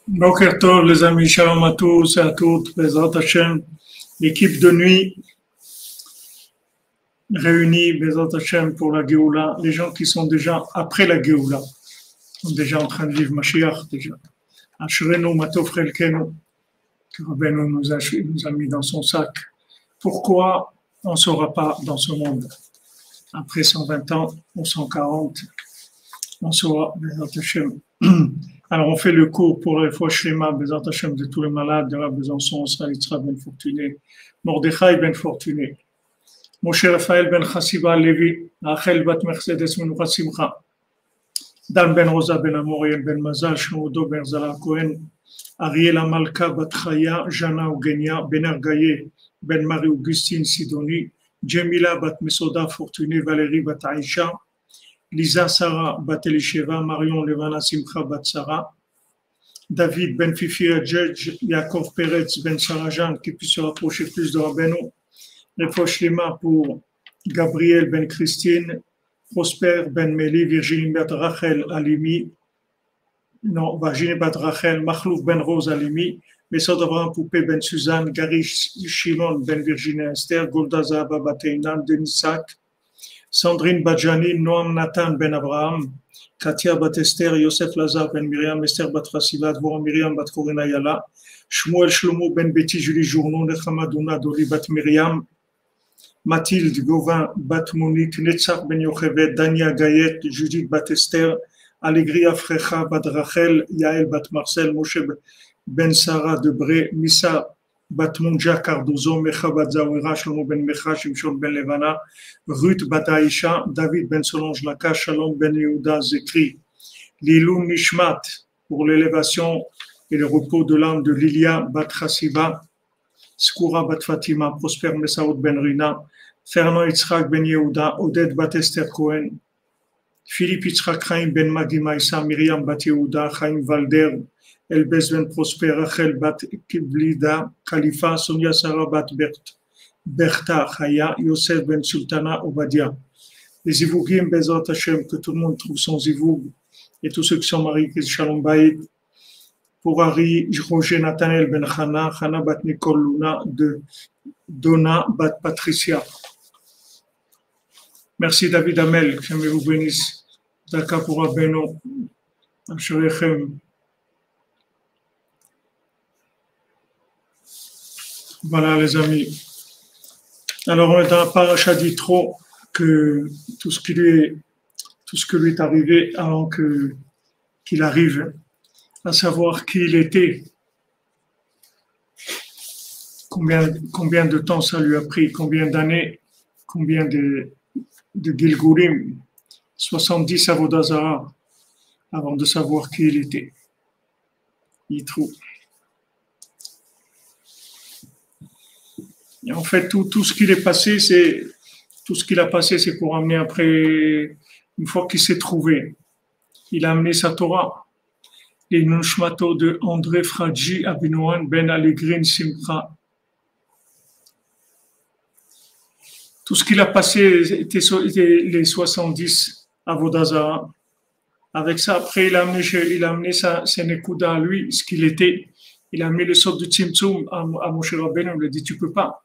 Boker Tov, les amis, shalom à tous et à toutes, Bezrat Hashem, l'équipe de nuit réunie, Bezrat Hashem, pour la Géoula, les gens qui sont déjà après la Géoula, sont déjà en train de vivre Mashiach, déjà. Ashrenu Matov Chelkenu, que Rabbeinu nous a mis dans son sac. Pourquoi on ne saura pas dans ce monde? Après 120 ans ou 140, on saura, Bezrat Hashem. Alors, on fait le cours pour les fois Shlema, Bezrat Hashem, de tous les malades, de la Besançon, Israël Yitzhak ben Fortuné, Mordechai ben Fortuné, Moshe Raphaël ben Chassiba Levi, Rachel bat Mercedes Menucha Simcha, Dan ben Rosa ben Amoriel ben Mazal, Shmudo ben Zala Cohen, Ariel Amalka bat Chaya, Jana Eugenia, Ben Argaye, ben Marie-Augustine Sidoni, Jemila bat Mesoda Fortuné, Valérie bat Aïcha, Lisa Sarah bat Elisheva, Marion Levana Simcha bat Sarah, David ben Fifi Adjedj, Yaakov Peretz ben Sarajan, qui puisse se rapprocher plus de Rabbeinu, Refosh Lema pour Gabriel ben Christine, Prosper ben Meli, Virginie bat Rachel Alimi, non, Virginie bat Rachel, Machlouf ben Rose Alimi, Mesod Abraham Poupé ben Suzanne, Garish Shimon ben Virginie Esther, Golda Zahaba bat Einan, Denisak, Sandrine Badjani, Noam Nathan ben Abraham, Katia bat Esther, Yosef Lazar ben Myriam, Esther bat Fassila, Dvorah Myriam bat Corina Yala, Shmuel Shlomo ben Betty, Julie Journon, Nechama Douna, Doli bat Myriam, Mathilde Gauvin bat Monique, Netzach ben Yochevet, Dania Gayet, Judith bat Esther, Allegria Frecha bat Rachel, Yael bat Marcel, Moshe ben Sarah Debré, Missa bat Munja Cardozo, Mecha bat Zawira, Shlomo ben Mecha, Shimshon ben Levana, Ruth bat Aïcha, David ben Solange Laka, Shalom ben Yehuda Zekri, Lilou Nishmat pour l'élévation et le repos de l'âme de Lilia bat Chassiba, Skoura bat Fatima, Prosper Messaoud ben Rina, Fernand Yitzhak ben Yehuda, Oded bat Esther Cohen, Philippe Yitzhak Chaim ben Magi Maïsa, Myriam bat Yehuda, Chaim Valder, Elbez ben Prosper, Rachel bat Kiblida, Khalifa, Sonia Sarah bat Bertha Chaya, Yosef ben Sultana, Obadia. Les Zivougim, Bezrat Hashem, que tout le monde trouve son Zivoug, et tous ceux qui sont mariés, qui sont Shalom Bayit. Pour Harry, Roger Nathanael ben Chana, Chana bat Nicole Luna, de Donna bat Patricia. Merci David Amel, que Dieu vous bénisse. Daka pour Rabbeinu, Asherechem. Voilà les amis. Alors on est dans la paracha d'Yitro, que tout ce qui lui est arrivé avant qu'il arrive, à savoir qui il était, combien de temps ça lui a pris, combien d'années, combien de Gilgulim, 70 Avodah Zarah, avant de savoir qui il était. Yitro. Et en fait, tout ce qu'il a passé, c'est pour amener après, une fois qu'il s'est trouvé, il a amené sa Torah. Les Nunshmato de André Fradji Abinouan Ben Allegrin Simcha. Tout ce qu'il a passé était les 70 Avodah Zarah. Avec ça, après, il a amené ses Nekuda à lui, ce qu'il était. Il a amené le sort de Tzimtzum à Moshe Rabbeinu. Il lui a dit, tu peux pas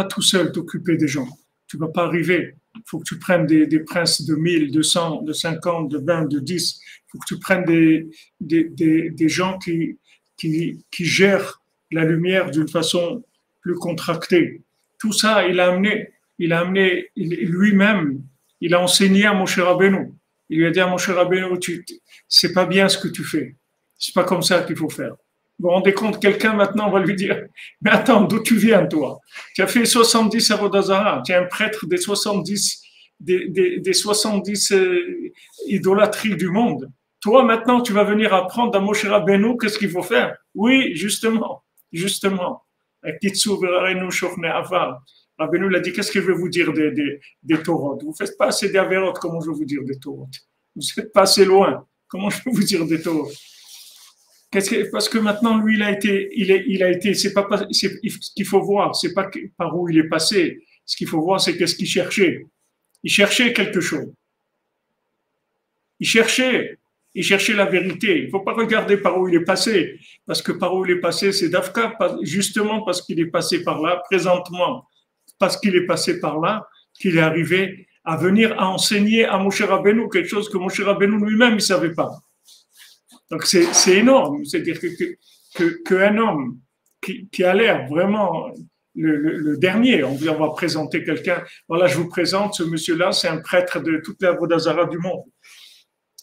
tout seul t'occuper des gens. Tu ne vas pas arriver. Il faut que tu prennes des princes de 1000, de 100, de 50, de 20, de 10. Il faut que tu prennes des gens qui gèrent la lumière d'une façon plus contractée. Tout ça, il a amené lui-même, il a enseigné à Moshe Rabbeinu. Il lui a dit à Moshe Rabbeinu, c'est pas bien ce que tu fais. C'est pas comme ça qu'il faut faire. Vous vous rendez compte, quelqu'un maintenant va lui dire, mais attends, d'où tu viens toi? Tu as fait 70 Avodah Zarah, tu es un prêtre des 70 idolâtries du monde. Toi maintenant, tu vas venir apprendre à Moshe Rabbeinu qu'est-ce qu'il faut faire? Oui, justement. Rabbeinu l'a dit, qu'est-ce que je vais vous dire des Torot? Vous ne faites pas assez d'Averot, comment je vais vous dire des Torot? Vous n'êtes pas assez loin, comment je peux vous dire des Torot? Parce que maintenant, lui, il a été, c'est ce qu'il faut voir, c'est pas par où il est passé. Ce qu'il faut voir, c'est qu'est-ce qu'il cherchait. Il cherchait quelque chose. Il il cherchait la vérité. Il ne faut pas regarder par où il est passé, parce que par où il est passé, c'est Dafka, justement parce qu'il est passé par là, présentement, parce qu'il est passé par là, qu'il est arrivé à venir à enseigner à Moshe Rabbeinu quelque chose que Moshe Rabbeinu lui-même ne savait pas. Donc c'est énorme, c'est-à-dire qu'un homme qui a l'air vraiment le dernier, on va présenter quelqu'un, voilà, je vous présente ce monsieur-là, c'est un prêtre de toute la Vodazara du monde.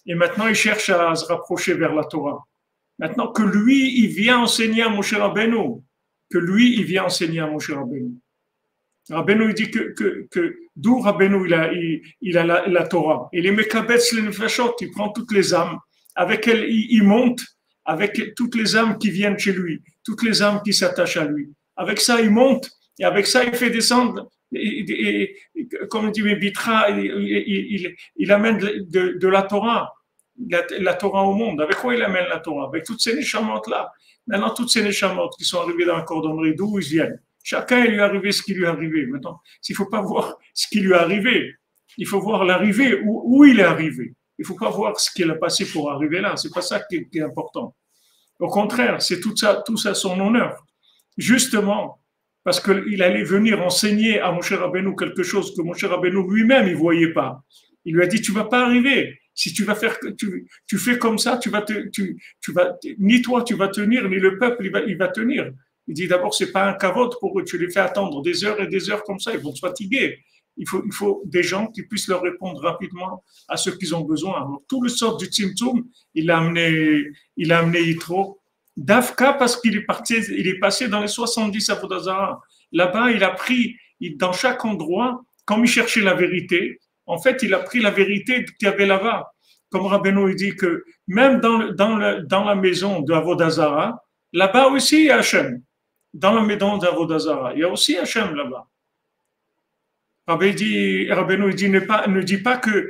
Et maintenant, il cherche à se rapprocher vers la Torah. Maintenant que lui, il vient enseigner à Moshe Rabbeinu, Rabbeinu, il dit que d'où Rabbeinu, il a la Torah. Il est Mekabetz le Nefashot, il prend toutes les âmes, avec elles, il monte, avec toutes les âmes qui viennent chez lui, toutes les âmes qui s'attachent à lui. Avec ça, il monte, et avec ça, il fait descendre, et comme dit Bitra, il amène de la Torah, la Torah au monde. Avec quoi il amène la Torah? Avec toutes ces neshamotes-là. Maintenant, toutes ces neshamotes qui sont arrivées dans la cordonnerie, d'où ils viennent? Chacun, il lui est arrivé ce qui lui est arrivé. Maintenant, il ne faut pas voir ce qui lui est arrivé, il faut voir l'arrivée, où il est arrivé. Il ne faut pas voir ce qu'il a passé pour arriver là. Ce n'est pas ça qui est important. Au contraire, c'est tout ça son honneur. Justement, parce qu'il allait venir enseigner à Moshe Rabbeinu quelque chose que Moshe Rabbeinu lui-même, il ne voyait pas. Il lui a dit, tu ne vas pas arriver. Si tu vas faire, tu fais comme ça, ni toi tu vas tenir, ni le peuple il va tenir. Il dit d'abord, c'est pas un kavod pour eux, tu les fais attendre des heures et des heures comme ça, ils vont se fatiguer. Il faut des gens qui puissent leur répondre rapidement à ce qu'ils ont besoin. Alors, tout le sort du Tzimtzum, il a amené Yitro, Dafka parce qu'il est passé dans les 70 Avodah Zarah. Là-bas, il a pris, dans chaque endroit, comme il cherchait la vérité, en fait, il a pris la vérité qu'il y avait là-bas. Comme Rabbeinu il dit que même dans la maison de Avodah Zarah, là-bas aussi il y a Hachem. Dans la maison d'Avodah Zarah, il y a aussi Hachem là-bas. Rabbeinu dit ne dis pas que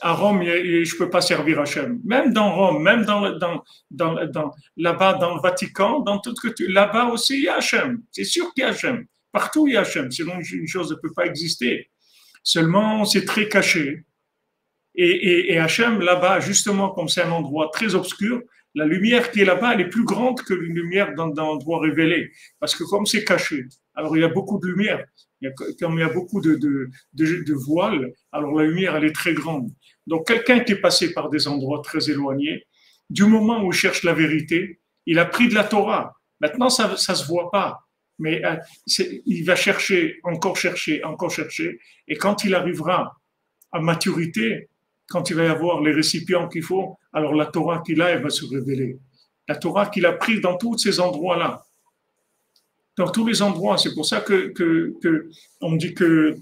à Rome, je ne peux pas servir Hachem. Même dans Rome, même là-bas dans le Vatican, là-bas aussi il y a Hachem. C'est sûr qu'il y a Hachem. Partout il y a Hachem. Sinon une chose ne peut pas exister. Seulement c'est très caché. Et Hachem là-bas, justement comme c'est un endroit très obscur, la lumière qui est là-bas, elle est plus grande que la lumière dans l'endroit révélé. Parce que comme c'est caché, alors il y a beaucoup de lumière. Comme il y a beaucoup de voiles, alors la lumière, elle est très grande. Donc quelqu'un qui est passé par des endroits très éloignés, du moment où il cherche la vérité, il a pris de la Torah. Maintenant, ça se voit pas. Mais il va chercher, encore chercher. Et quand il arrivera à maturité, quand il va y avoir les récipients qu'il faut, alors la Torah qu'il a, elle va se révéler. La Torah qu'il a prise dans tous ces endroits-là. Dans tous les endroits. C'est pour ça que on dit que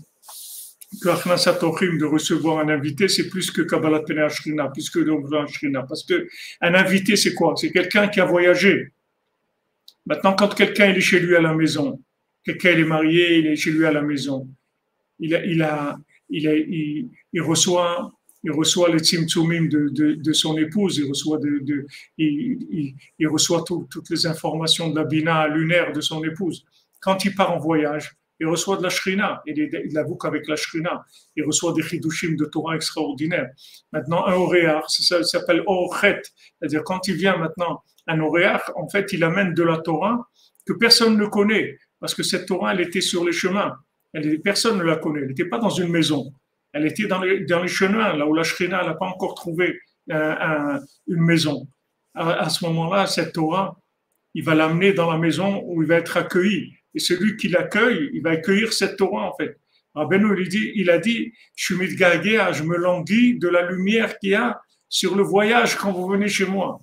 Achnasat Orchim, de recevoir un invité, c'est plus que Kabbalat Pnei Shrina, plus que d'ouvrir Shrina. Parce que un invité, c'est quoi? C'est quelqu'un qui a voyagé. Maintenant, quand quelqu'un il est chez lui à la maison, quelqu'un il est marié, il est chez lui à la maison, il reçoit les tzimtzumim de son épouse, il reçoit toutes les informations de la bina lunaire de son épouse. Quand il part en voyage, il reçoit de la shrina, il la boucle avec la shrina, il reçoit des chidushim de Torah extraordinaires. Maintenant, un oréar, ça s'appelle orchet, c'est-à-dire quand il vient maintenant, un oréar, en fait, il amène de la Torah que personne ne connaît, parce que cette Torah, elle était sur les chemins, personne ne la connaît, elle n'était pas dans une maison. Elle était dans les chemins, là où la Shrina n'a pas encore trouvé une maison. À ce moment-là, cette Torah, il va l'amener dans la maison où il va être accueilli. Et celui qui l'accueille, il va accueillir cette Torah, en fait. Rabbeinu, il a dit, je suis mitgagea, je me languis de la lumière qu'il y a sur le voyage quand vous venez chez moi.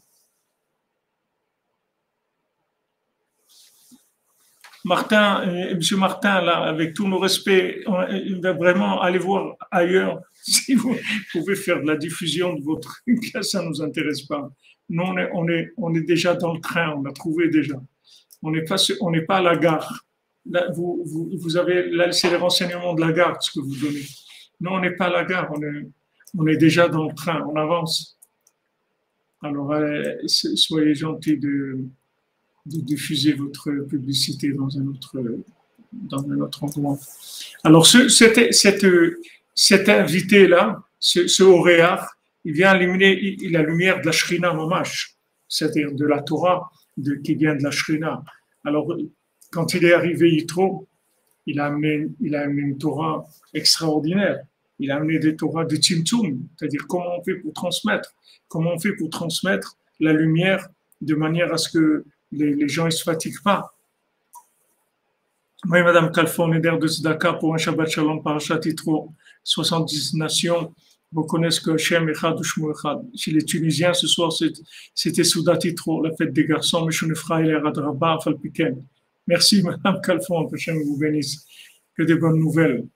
Monsieur Martin, là, avec tous nos respects, il va vraiment aller voir ailleurs. Si vous pouvez faire de la diffusion de votre truc, ça ne nous intéresse pas. Nous, on est déjà dans le train, on a trouvé déjà. On n'est pas à la gare. Là, vous avez, là, c'est les renseignements de la gare, ce que vous donnez. Nous, on n'est pas à la gare, on est déjà dans le train, on avance. Alors, soyez gentils de diffuser votre publicité dans un autre endroit. Alors, cet invité-là, ce Oréar, il vient éliminer la lumière de la Shrina Mamash, c'est-à-dire de la Torah qui vient de la Shrina. Alors, quand il est arrivé Yitro, il a amené une Torah extraordinaire. Il a amené des Torahs de Tzimtzum, c'est-à-dire comment on fait pour transmettre la lumière de manière à ce que les gens ne se fatiguent pas. Oui, Madame Kalfon, leader de Tzedaka pour un Shabbat Shalom Parashat Yitro, 70 nations reconnaissent que Hashem Echad ou Shmu Echad. Chez les Tunisiens, ce soir, c'était Soudat Yitro, la fête des garçons, Meshunefra et Radraba, Falpiken. Merci, Madame Kalfon, que Hashem vous bénisse. Que des bonnes nouvelles.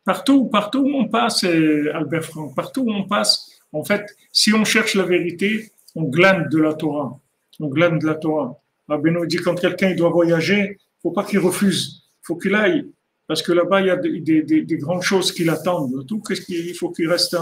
Partout où on passe, Albert Franck, partout où on passe, en fait, si on cherche la vérité, on glane de la Torah. On glane de la Torah. Rabbeinu dit quand quelqu'un doit voyager, il ne faut pas qu'il refuse, il faut qu'il aille. Parce que là-bas, il y a des grandes choses qui l'attendent. Tout, il faut qu'il reste,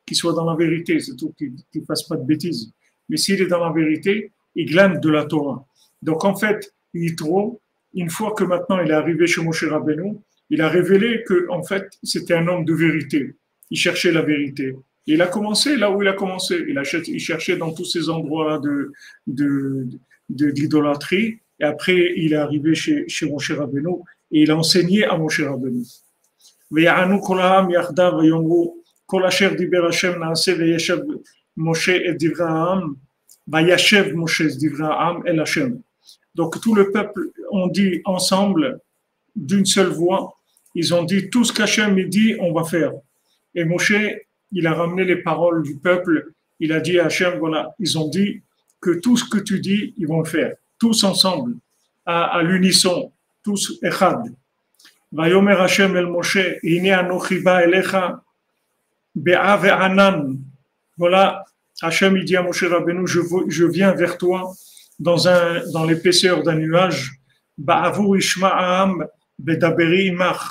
qu'il soit dans la vérité, c'est tout, qu'il ne fasse pas de bêtises. Mais s'il est dans la vérité, il glane de la Torah. Donc en fait, Yitro, une fois que maintenant il est arrivé chez Moshe Rabbeinu, il a révélé que en fait c'était un homme de vérité. Il cherchait la vérité. Et il a commencé là où il a commencé. Il cherchait dans tous ces endroits de l'idolâtrie. Et après, il est arrivé chez Moshe Rabbeinu et il a enseigné à Moshe Rabbeinu. ויענו כל העם יחדיו ויאמרו כל אשר דיבר השם נעשה וישב משה את דברי העם וישב משה את דברי העם אל השם. Donc tout le peuple ont dit ensemble d'une seule voix, ils ont dit tout ce qu'Hachem dit, on va faire. Et Moshe, il a ramené les paroles du peuple, il a dit à Hachem, voilà, ils ont dit que tout ce que tu dis, ils vont le faire, tous ensemble, à l'unisson, tous echad. Vayomer Hachem el Moshe, hine anochi ba elecha be'a ve'anan. Voilà, Hachem il dit à Moshe Rabbeinu, je viens vers toi dans l'épaisseur d'un nuage, ba'avur ishma'am bedaberi imach,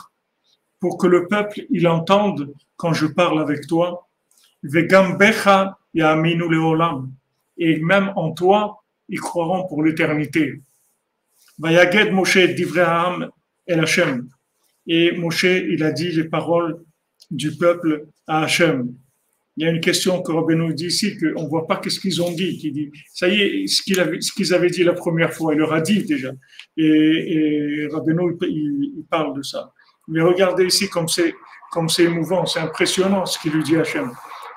pour que le peuple il entende quand je parle avec toi, ve'gam becha ya'aminu le'olam, et même en toi ils croiront pour l'éternité. Vayaged Moshe divrei ha'am el Hashem, et Moshe il a dit les paroles du peuple à Hachem. Il y a une question que Rabbeinu dit ici, qu'on ne voit pas qu'est-ce qu'ils ont dit. Qui dit, ça y est, ce qu'ils avaient dit la première fois, il leur a dit déjà. Et Rabbeinu, il parle de ça. Mais regardez ici comme c'est émouvant, c'est impressionnant ce qu'il lui dit à Hachem.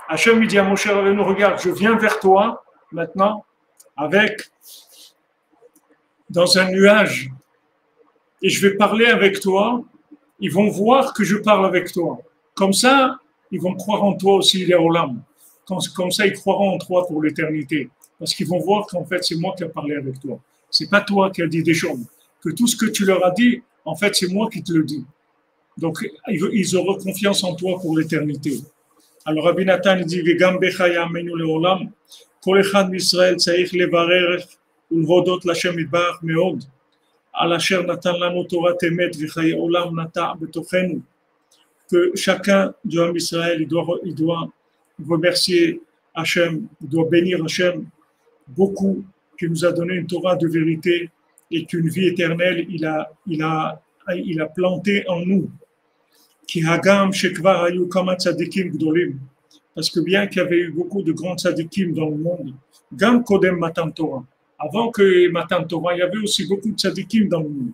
Hachem, il dit à Moshe Rabbeinu, regarde, je viens vers toi maintenant dans un nuage et je vais parler avec toi. Ils vont voir que je parle avec toi. Comme ça, ils vont croire en toi aussi, les Olam. Comme ça, ils croiront en toi pour l'éternité. Parce qu'ils vont voir qu'en fait, c'est moi qui ai parlé avec toi. C'est pas toi qui as dit des choses. Que tout ce que tu leur as dit, en fait, c'est moi qui te le dis. Donc, ils auront confiance en toi pour l'éternité. Alors, Rabbi Nathan dit, Vegam becha ya'amenu le'olam, kol echad mi'Israël tzarich levarer ulvodot l'Hashem yitbarach me'od, al asher natan lanu Torah emet v'chaye olam nata betochenu. Que chacun du homme Israël, il doit remercier Hachem, il doit bénir Hachem beaucoup, qui nous a donné une Torah de vérité et qu'une vie éternelle, il a planté en nous. Ki hagam shekvar hayu kama tzadikim gdolim. Parce que bien qu'il y avait eu beaucoup de grands tzadikim dans le monde, gam kodem matan Torah. Avant que matan Torah, il y avait aussi beaucoup de tzadikim dans le monde.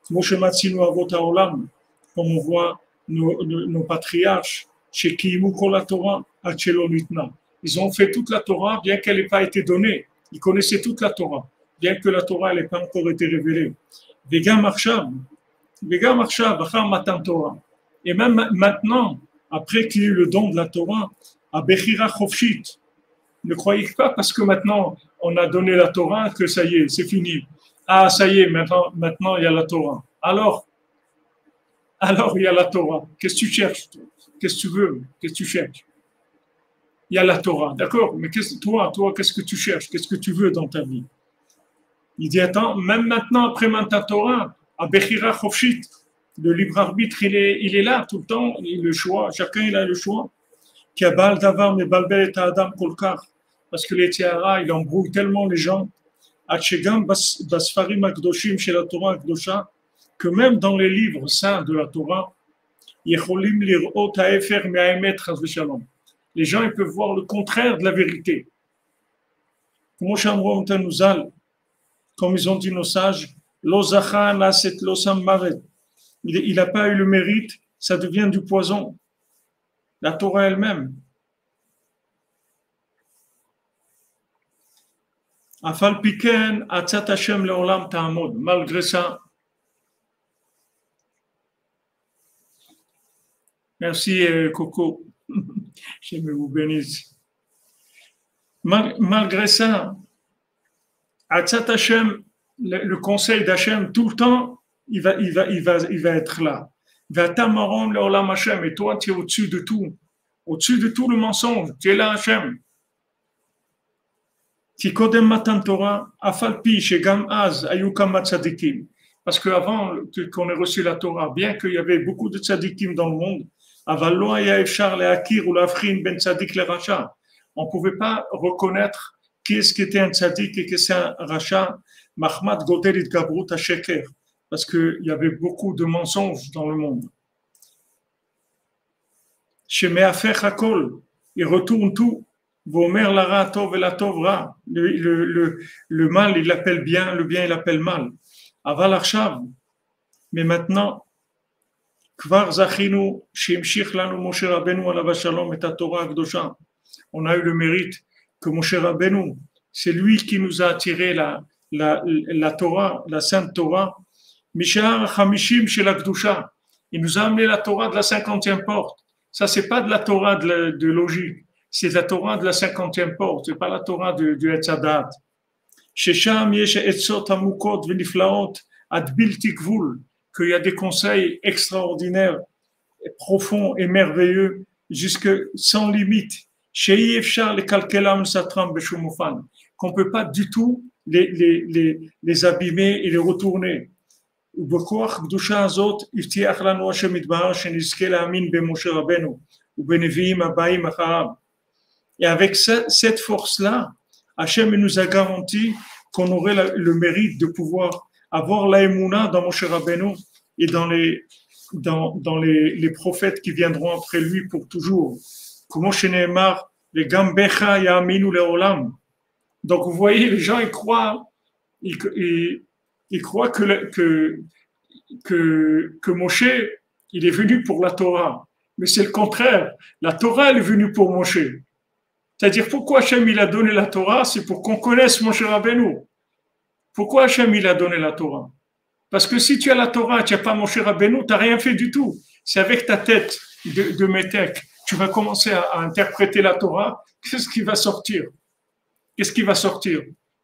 Moshe matzinu avot haolam, comme on voit nos patriarches, chez Kiimu Kol la Torah, ils ont fait toute la Torah, bien qu'elle n'ait pas été donnée. Ils connaissaient toute la Torah, bien que la Torah n'ait pas encore été révélée. Vegam Arshav, Achar Matan Torah. Et même maintenant, après qu'il y ait eu le don de la Torah, à Bechira Chofshit, ne croyez pas parce que maintenant on a donné la Torah que ça y est, c'est fini. Ah, ça y est, maintenant il y a la Torah. Alors, il y a la Torah. Qu'est-ce que tu cherches? Qu'est-ce que tu veux? Qu'est-ce que tu cherches? Il y a la Torah, d'accord? Mais toi, qu'est-ce que tu cherches? Qu'est-ce que tu veux dans ta vie? Il dit, attends, même maintenant, après ta Torah, à Bechira Chofshit, le libre arbitre, il est là tout le temps, le choix, chacun il a le choix. Qui a Baal Davar, mais Balbel et Adam Kolkar. Parce que les Tiara, il embrouille tellement les gens. Atchegam Basfarim Akdoshim chez la Torah Akdosha, que même dans les livres saints de la Torah, יכולים לראות ההפך מהאמת, חס ושלום. Les gens ils peuvent voir le contraire de la vérité. כמו שאמרו אותנו ז"ל, comme ils ont dit nos sages, לא זכה נעשית לא שם מוות. Il n'a pas eu le mérite, ça devient du poison. La Torah elle-même. Afal piken atzat Hashem leolam ta'amod. Malgré ça, merci Coco, je vous bénisse. Malgré ça, atzat Hashem, le conseil d'Hashem, tout le temps, il va être là. V'atamaron leolam Hashem, et toi, tu es au-dessus de tout le mensonge, tu es là Hashem. Qui kodem matan Torah, afal pi shegam az ayu kama tzadikim. Parce qu'avant qu'on ait reçu la Torah, bien qu'il y avait beaucoup de tzadikim dans le monde, aval lo haya efshar leakir ou lafrin ben tzadik le racha. On ne pouvait pas reconnaître qui est-ce qui était un tzadik et qui est un racha, mahmat godel itgabrut hasheker, parce qu'il y avait beaucoup de mensonges dans le monde. Shemeafech hakol, il retourne tout. Vomer la ra tov et la tov ra. Le mal, il l'appelle bien, le bien, il l'appelle mal. Aval arshav. Mais maintenant, kvar zachinu shimshich lanu Moshe Rabbeinu alav shalom et Torah akdosha. On a eu le mérite que Moshe Rabbeinu, c'est lui qui nous a attiré la Torah, la Sainte Torah. Mishar chamishim shel akdosha. Il nous a amené la Torah de la 50e porte. Ça, c'est pas de la Torah de logique. C'est la Torah de la 50e porte, c'est pas la Torah du Etzadat. Shesham yesh etzot hamukot v'niflaot ad bilti gvul, qu'il y a des conseils extraordinaires, profonds et merveilleux, jusque sans limite. Shei efshar le kalkelam satram b'shumufan, qu'on peut pas du tout les abîmer et les retourner. ובכוח קדושה הזאת הבטיח לנו השם יתברך שנזכה להאמין במשה רבנו ובנביאים הבאים אחריו. Et avec cette force-là, Hachem nous a garanti qu'on aurait le mérite de pouvoir avoir la émouna dans Moshe Rabbeinu et dans les prophètes qui viendront après lui pour toujours. Comme Sheneemar, les Gambecha Yaminu Leolam. Donc vous voyez, les gens ils croient que Moshe il est venu pour la Torah, mais c'est le contraire. La Torah elle est venue pour Moshe. C'est-à-dire, pourquoi Hachem il a donné la Torah? C'est pour qu'on connaisse Moshe Rabbeinu. Pourquoi Hachem il a donné la Torah? Parce que si tu as la Torah, tu n'as pas Moshe Rabbeinu, tu n'as rien fait du tout. C'est avec ta tête de métèque, tu vas commencer à interpréter la Torah. Qu'est-ce qui va sortir? Qu'est-ce qui va sortir?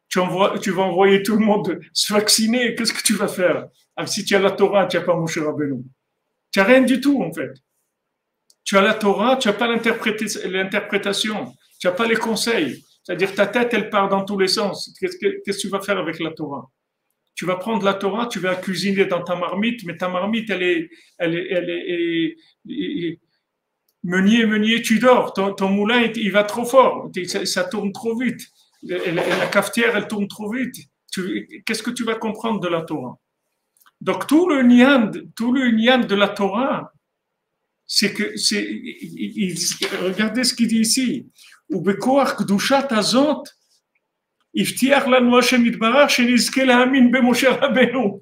Tu vas envoyer tout le monde se vacciner. Qu'est-ce que tu vas faire? Alors, si tu as la Torah, tu n'as pas Moshe Rabbeinu. Tu n'as rien du tout, en fait. Tu as la Torah, tu n'as pas l'interprétation. Tu n'as pas les conseils. C'est-à-dire ta tête, elle part dans tous les sens. Qu'est-ce que tu vas faire avec la Torah? Tu vas prendre la Torah, tu vas cuisiner dans ta marmite, mais ta marmite, elle est meunier, tu dors. Ton moulin, il va trop fort. Ça tourne trop vite. La cafetière, elle tourne trop vite. Qu'est-ce que tu vas comprendre de la Torah? Donc, tout le nian de la Torah, c'est que, regardez ce qu'il dit ici. ובכוח קדושת הזאת הבטיח לנו השם יתברך שנזכה להאמין במשה רבנו.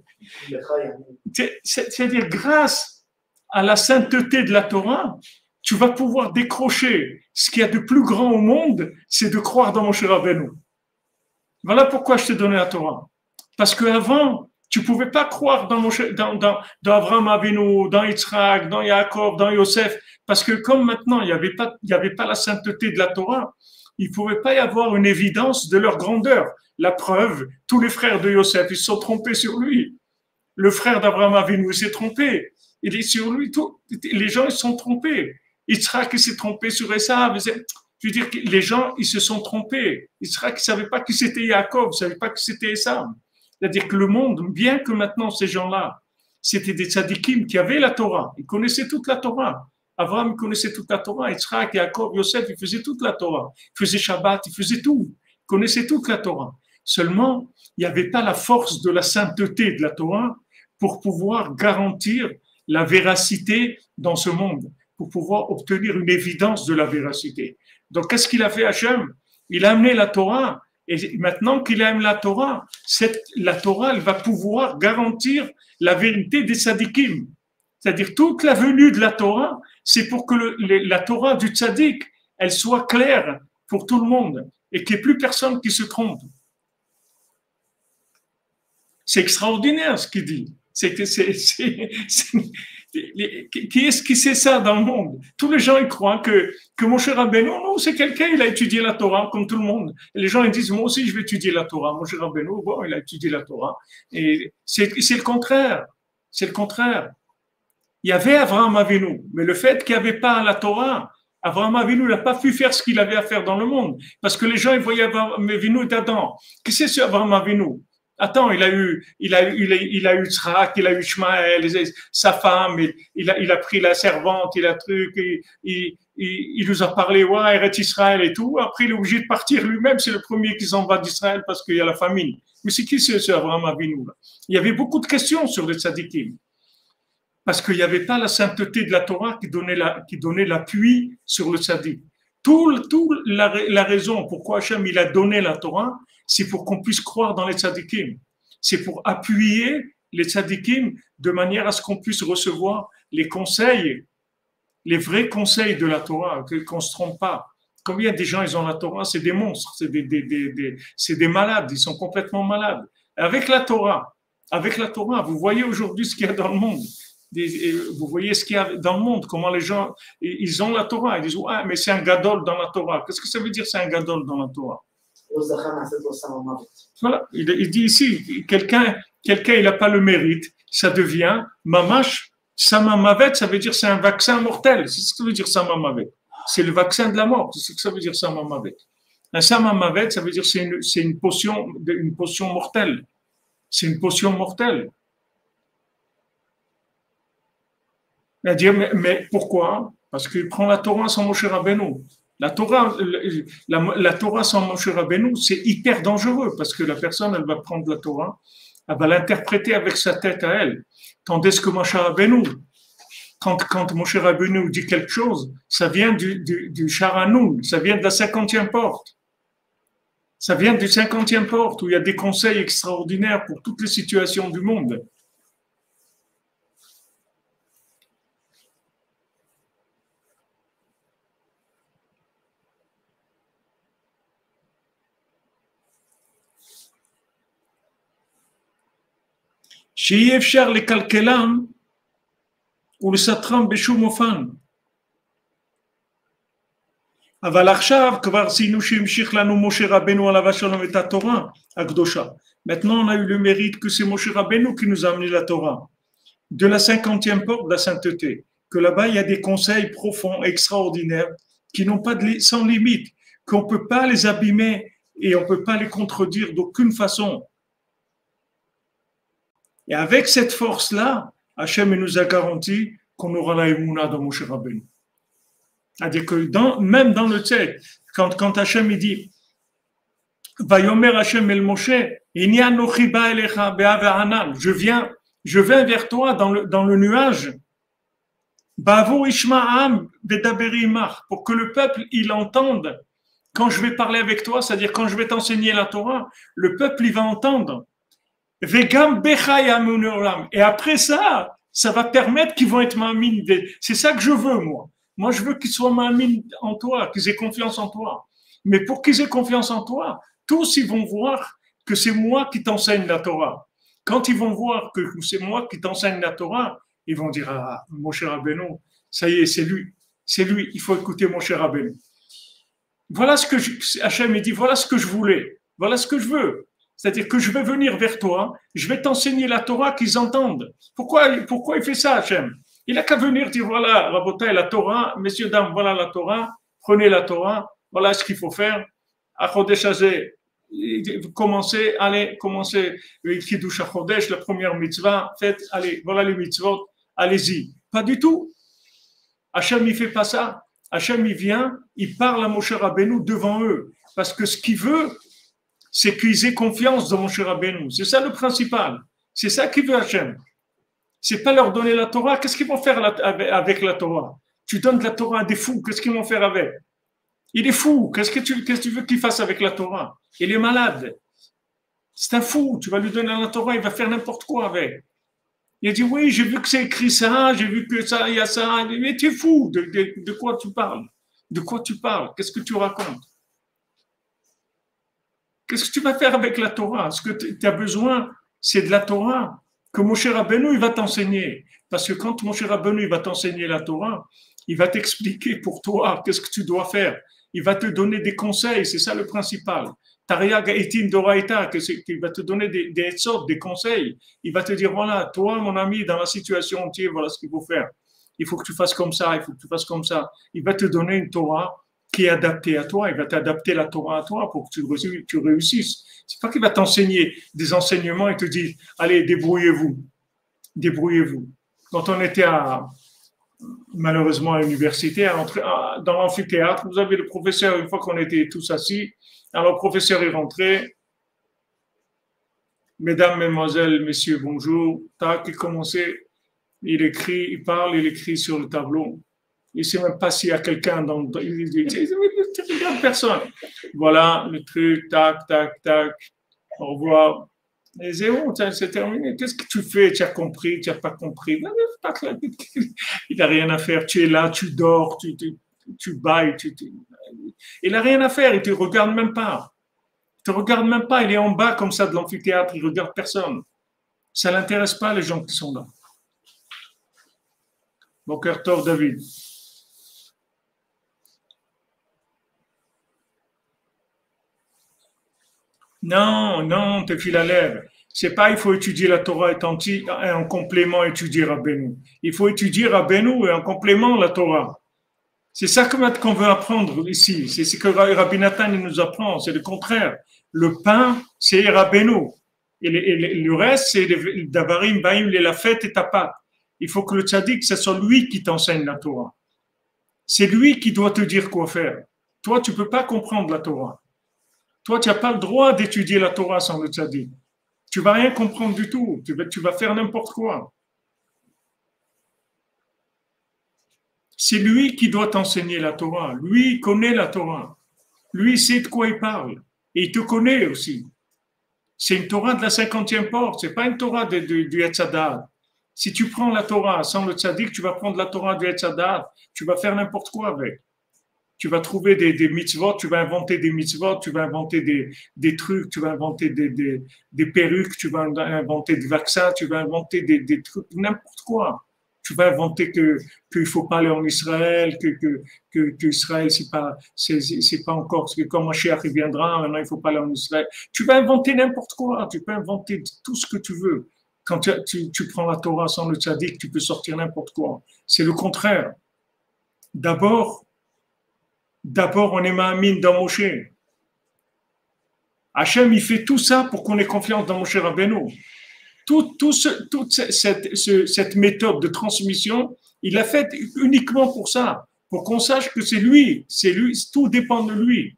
C'est-à-dire grâce à la sainteté de la Torah, tu vas pouvoir décrocher ce qu'il y a de plus grand au monde, c'est de croire dans Moshe Rabbeinu. Voilà pourquoi je te donnais la Torah. Parce qu'avant, tu ne pouvais pas croire dans Abraham Avinu, dans Yitzhak, dans Yaakov, dans Yosef. Parce que comme maintenant, il n'y avait pas la sainteté de la Torah, il ne pouvait pas y avoir une évidence de leur grandeur. La preuve, tous les frères de Yosef, ils se sont trompés sur lui. Le frère d'Abraham Avinu s'est trompé. Il est sur lui, les gens ils se sont trompés. Yitzhak s'est trompé sur Esav. Je veux dire que les gens, ils se sont trompés. Yitzhak ne savait pas que c'était Yaakov, ne savait pas que c'était Esav. C'est-à-dire que le monde, bien que maintenant ces gens-là, c'était des tzadikim qui avaient la Torah, ils connaissaient toute la Torah. Abraham connaissait toute la Torah, Yitzhak, Yaakov, Yosef, ils faisaient toute la Torah. Ils faisaient Shabbat, ils faisaient tout. Ils connaissaient toute la Torah. Seulement, il n'y avait pas la force de la sainteté de la Torah pour pouvoir garantir la véracité dans ce monde, pour pouvoir obtenir une évidence de la véracité. Donc, qu'est-ce qu'il a fait Hachem? Il a amené la Torah, et maintenant qu'il aime la Torah, la Torah, elle va pouvoir garantir la vérité des tzadikim. C'est-à-dire, toute la venue de la Torah, c'est pour que la Torah du tzadik, elle soit claire pour tout le monde, et qu'il n'y ait plus personne qui se trompe. C'est extraordinaire ce qu'il dit. Qui est-ce qui sait ça dans le monde? Tous les gens ils croient que Moshe Rabbeinu, non, c'est quelqu'un, il a étudié la Torah comme tout le monde. Et les gens ils disent, moi aussi je vais étudier la Torah. Moshe Rabbeinu, bon, il a étudié la Torah. Et c'est le contraire. C'est le contraire. Il y avait Avraham Avinu, mais le fait qu'il n'y avait pas la Torah, Avraham Avinu n'a pas pu faire ce qu'il avait à faire dans le monde. Parce que les gens ils voyaient Avraham Avinu d'Adam. Qu'est-ce que c'est Avraham Avinu? Attends, il a eu Tzrak, il a eu Ishmaël, sa femme, il a pris la servante, il nous a parlé, ouais, Eretz Israël et tout. Après, il est obligé de partir lui-même. C'est le premier qui s'en va d'Israël parce qu'il y a la famine. Mais c'est qui ce Avraham Avinu là? Il y avait beaucoup de questions sur les tzadikim. Parce qu'il n'y avait pas la sainteté de la Torah qui donnait l'appui sur le tzadik. La raison pourquoi Hachem il a donné la Torah, c'est pour qu'on puisse croire dans les tzadikim. C'est pour appuyer les tzadikim de manière à ce qu'on puisse recevoir les conseils, les vrais conseils de la Torah, qu'on ne se trompe pas. Combien de gens ils ont la Torah? C'est des monstres, c'est des malades, ils sont complètement malades. Avec la Torah, vous voyez aujourd'hui ce qu'il y a dans le monde. Vous voyez ce qu'il y a dans le monde, comment les gens, ils ont la Torah, ils disent, ouais, mais c'est un gadol dans la Torah. Qu'est-ce que ça veut dire, c'est un gadol dans la Torah? Voilà, il dit ici, quelqu'un, il n'a pas le mérite, ça devient mamash, samamavet, ça veut dire c'est un vaccin mortel. C'est ce que ça veut dire samamavet. C'est le vaccin de la mort, c'est ce que ça veut dire samamavet. Un samamavet, ça veut dire c'est une potion mortelle. C'est une potion mortelle. Mais pourquoi? Parce qu'il prend la Torah sans Moshe Rabbeinu. La Torah sans Moshe Rabbeinu, c'est hyper dangereux parce que la personne, elle va prendre la Torah, elle va l'interpréter avec sa tête à elle. Tandis que Moshe Rabbeinu, quand Moshe Rabbeinu dit quelque chose, ça vient du Charanoun, ça vient de la 50e porte. Ça vient du 50e porte où il y a des conseils extraordinaires pour toutes les situations du monde. שאי אפשר לקלקלם ולסתרם בשום אופן. אבל עכשיו כבר ציינו שהמשיך לנו משה רבנו עליו השלום את התורה הקדושה. Maintenant on a eu le mérite que c'est Moshe Rabbeinu qui nous a amené la Torah. De la 50e porte de la sainteté. Que là-bas il y a des conseils profonds, extraordinaires, qui n'ont pas sans limite, qu'on ne peut pas les abîmer et on ne peut pas les contredire d'aucune façon. Et avec cette force-là, Hachem nous a garanti qu'on aura la émouna dans Moshe Rabbeinu. C'est-à-dire que même dans le texte, quand Hachem il dit Vayomer Hachem el Moshe, Inyanochi ba elecha be'av je viens vers toi dans le nuage, Bavo Ishma'am bedaberi imach, pour que le peuple il entende quand je vais parler avec toi, c'est-à-dire quand je vais t'enseigner la Torah, le peuple il va entendre. Et après ça, ça va permettre qu'ils vont être ma'amines. C'est ça que je veux, moi. Moi, je veux qu'ils soient ma'amines en toi, qu'ils aient confiance en toi. Mais pour qu'ils aient confiance en toi, tous ils vont voir que c'est moi qui t'enseigne la Torah. Quand ils vont voir que c'est moi qui t'enseigne la Torah, ils vont dire, ah, Moshe Rabbeinu, ça y est, c'est lui, il faut écouter Moshe Rabbeinu. Voilà ce que Hachem dit, voilà ce que je voulais, voilà ce que je veux. C'est-à-dire que je vais venir vers toi, je vais t'enseigner la Torah qu'ils entendent. Pourquoi il fait ça, Hachem? Il n'a qu'à venir dire, voilà, Rabotai, la Torah, messieurs, dames, voilà la Torah, prenez la Torah, voilà ce qu'il faut faire. À Chodesh Hazeh, commencez, Kiddush HaChodesh, la première mitzvah, faites, allez, voilà les mitzvot, allez-y. Pas du tout. Hachem, il fait pas ça. Hachem, il vient, il parle à Moshe Rabbeinu devant eux. Parce que ce qu'il veut, c'est qu'ils aient confiance dans Moshe Rabbeinu. C'est ça le principal. C'est ça qu'il veut Hachem. C'est pas leur donner la Torah. Qu'est-ce qu'ils vont faire avec la Torah? Tu donnes la Torah à des fous. Qu'est-ce qu'ils vont faire avec? Il est fou. Qu'est-ce que tu veux qu'il fasse avec la Torah? Il est malade. C'est un fou. Tu vas lui donner la Torah, il va faire n'importe quoi avec. Il a dit, oui, j'ai vu que c'est écrit ça, j'ai vu que ça, il y a ça. Mais tu es fou. De quoi tu parles? De quoi tu parles? Qu'est-ce que tu racontes? Qu'est-ce que tu vas faire avec la Torah? Ce que tu as besoin, c'est de la Torah que Moshe Rabbeinu, il va t'enseigner. Parce que quand Moshe Rabbeinu, il va t'enseigner la Torah, il va t'expliquer pour toi qu'est-ce que tu dois faire. Il va te donner des conseils, c'est ça le principal. Tariag etim doraita, qu'il va te donner des sortes, des conseils. Il va te dire, voilà, toi, mon ami, dans la situation entière, voilà ce qu'il faut faire. Il faut que tu fasses comme ça, il faut que tu fasses comme ça. Il va te donner une Torah qui est adaptée à toi, il va t'adapter la Torah à toi pour que tu réussisses. C'est pas qu'il va t'enseigner des enseignements et te dire, allez, débrouillez-vous, débrouillez-vous. Quand on était malheureusement à l'université, dans l'amphithéâtre, vous avez le professeur, une fois qu'on était tous assis, alors le professeur est rentré, mesdames, mesdemoiselles, messieurs, bonjour, tac, il commençait, il écrit, il parle, il écrit sur le tableau. Il ne sait même pas s'il y a quelqu'un dans. Il ne regarde personne. Voilà le truc, tac, tac, tac. Au revoir. Et c'est bon, c'est terminé. Qu'est-ce que tu fais? Tu as compris, tu n'as pas compris. Il n'a rien à faire. Tu es là, tu dors, tu bailles. Il n'a rien à faire. Il ne te regarde même pas. Il ne te regarde même pas. Il est en bas comme ça de l'amphithéâtre. Il ne regarde personne. Ça ne l'intéresse pas, les gens qui sont là. Boker Tov, David. Non, non, te file à lèvres. C'est pas il faut étudier la Torah et en complément étudier Rabbeinu. Il faut étudier Rabbeinu et en complément la Torah. C'est ça qu'on veut apprendre ici. C'est ce que Rabbi Nathan nous apprend. C'est le contraire. Le pain, c'est Rabbeinu. Et le reste, c'est Davarim, Baim, la fête et ta pâte. Il faut que le tzaddik, ce soit lui qui t'enseigne la Torah. C'est lui qui doit te dire quoi faire. Toi, tu peux pas comprendre la Torah. Toi, tu n'as pas le droit d'étudier la Torah sans le tzaddik. Tu vas rien comprendre du tout. Tu vas faire n'importe quoi. C'est lui qui doit t'enseigner la Torah. Lui, il connaît la Torah. Lui, il sait de quoi il parle. Et il te connaît aussi. C'est une Torah de la 50e porte. C'est pas une Torah du Etzadat. Si tu prends la Torah sans le tzaddik, tu vas prendre la Torah du Etzadat. Tu vas faire n'importe quoi avec. Tu vas trouver des mitzvot, tu vas inventer des mitzvot, tu vas inventer des trucs, tu vas inventer des perruques, tu vas inventer des vaccins, tu vas inventer des trucs, n'importe quoi. Tu vas inventer qu'il faut pas aller en Israël, que Israël c'est pas encore, parce que quand Mashiach viendra, maintenant il faut pas aller en Israël. Tu vas inventer n'importe quoi, tu peux inventer tout ce que tu veux. Quand tu prends la Torah sans le tzaddik, tu peux sortir n'importe quoi. C'est le contraire. D'abord, on est ma'amin dans Moshe. Hachem, il fait tout ça pour qu'on ait confiance dans Moshe Rabbeinu. Toute cette méthode de transmission, il l'a faite uniquement pour ça, pour qu'on sache que c'est lui, tout dépend de lui.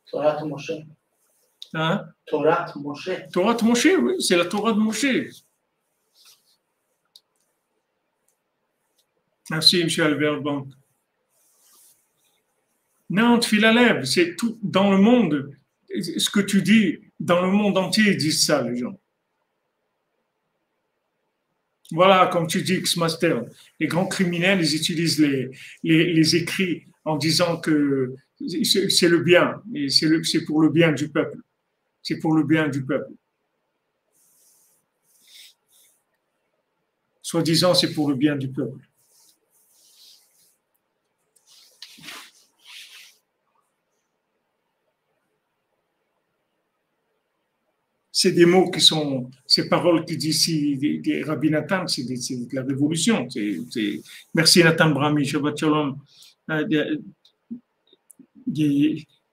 Torah de Moshe. Hein? Torah de Moshe. Torah de Moshe, oui, c'est la Torah de Moshe. Merci, M. Albert Bank. Non, Tfilaleb, c'est tout dans le monde. Ce que tu dis, dans le monde entier, ils disent ça, les gens. Voilà, comme tu dis, X-Master, les grands criminels, ils utilisent les écrits en disant que c'est le bien, et c'est pour le bien du peuple. C'est pour le bien du peuple. Soi-disant, c'est pour le bien du peuple. C'est des mots qui sont, ces paroles qui disent ici, des Rabbi Nathan, c'est de la révolution. Merci Nathan Brahmi, Shabbat Shalom.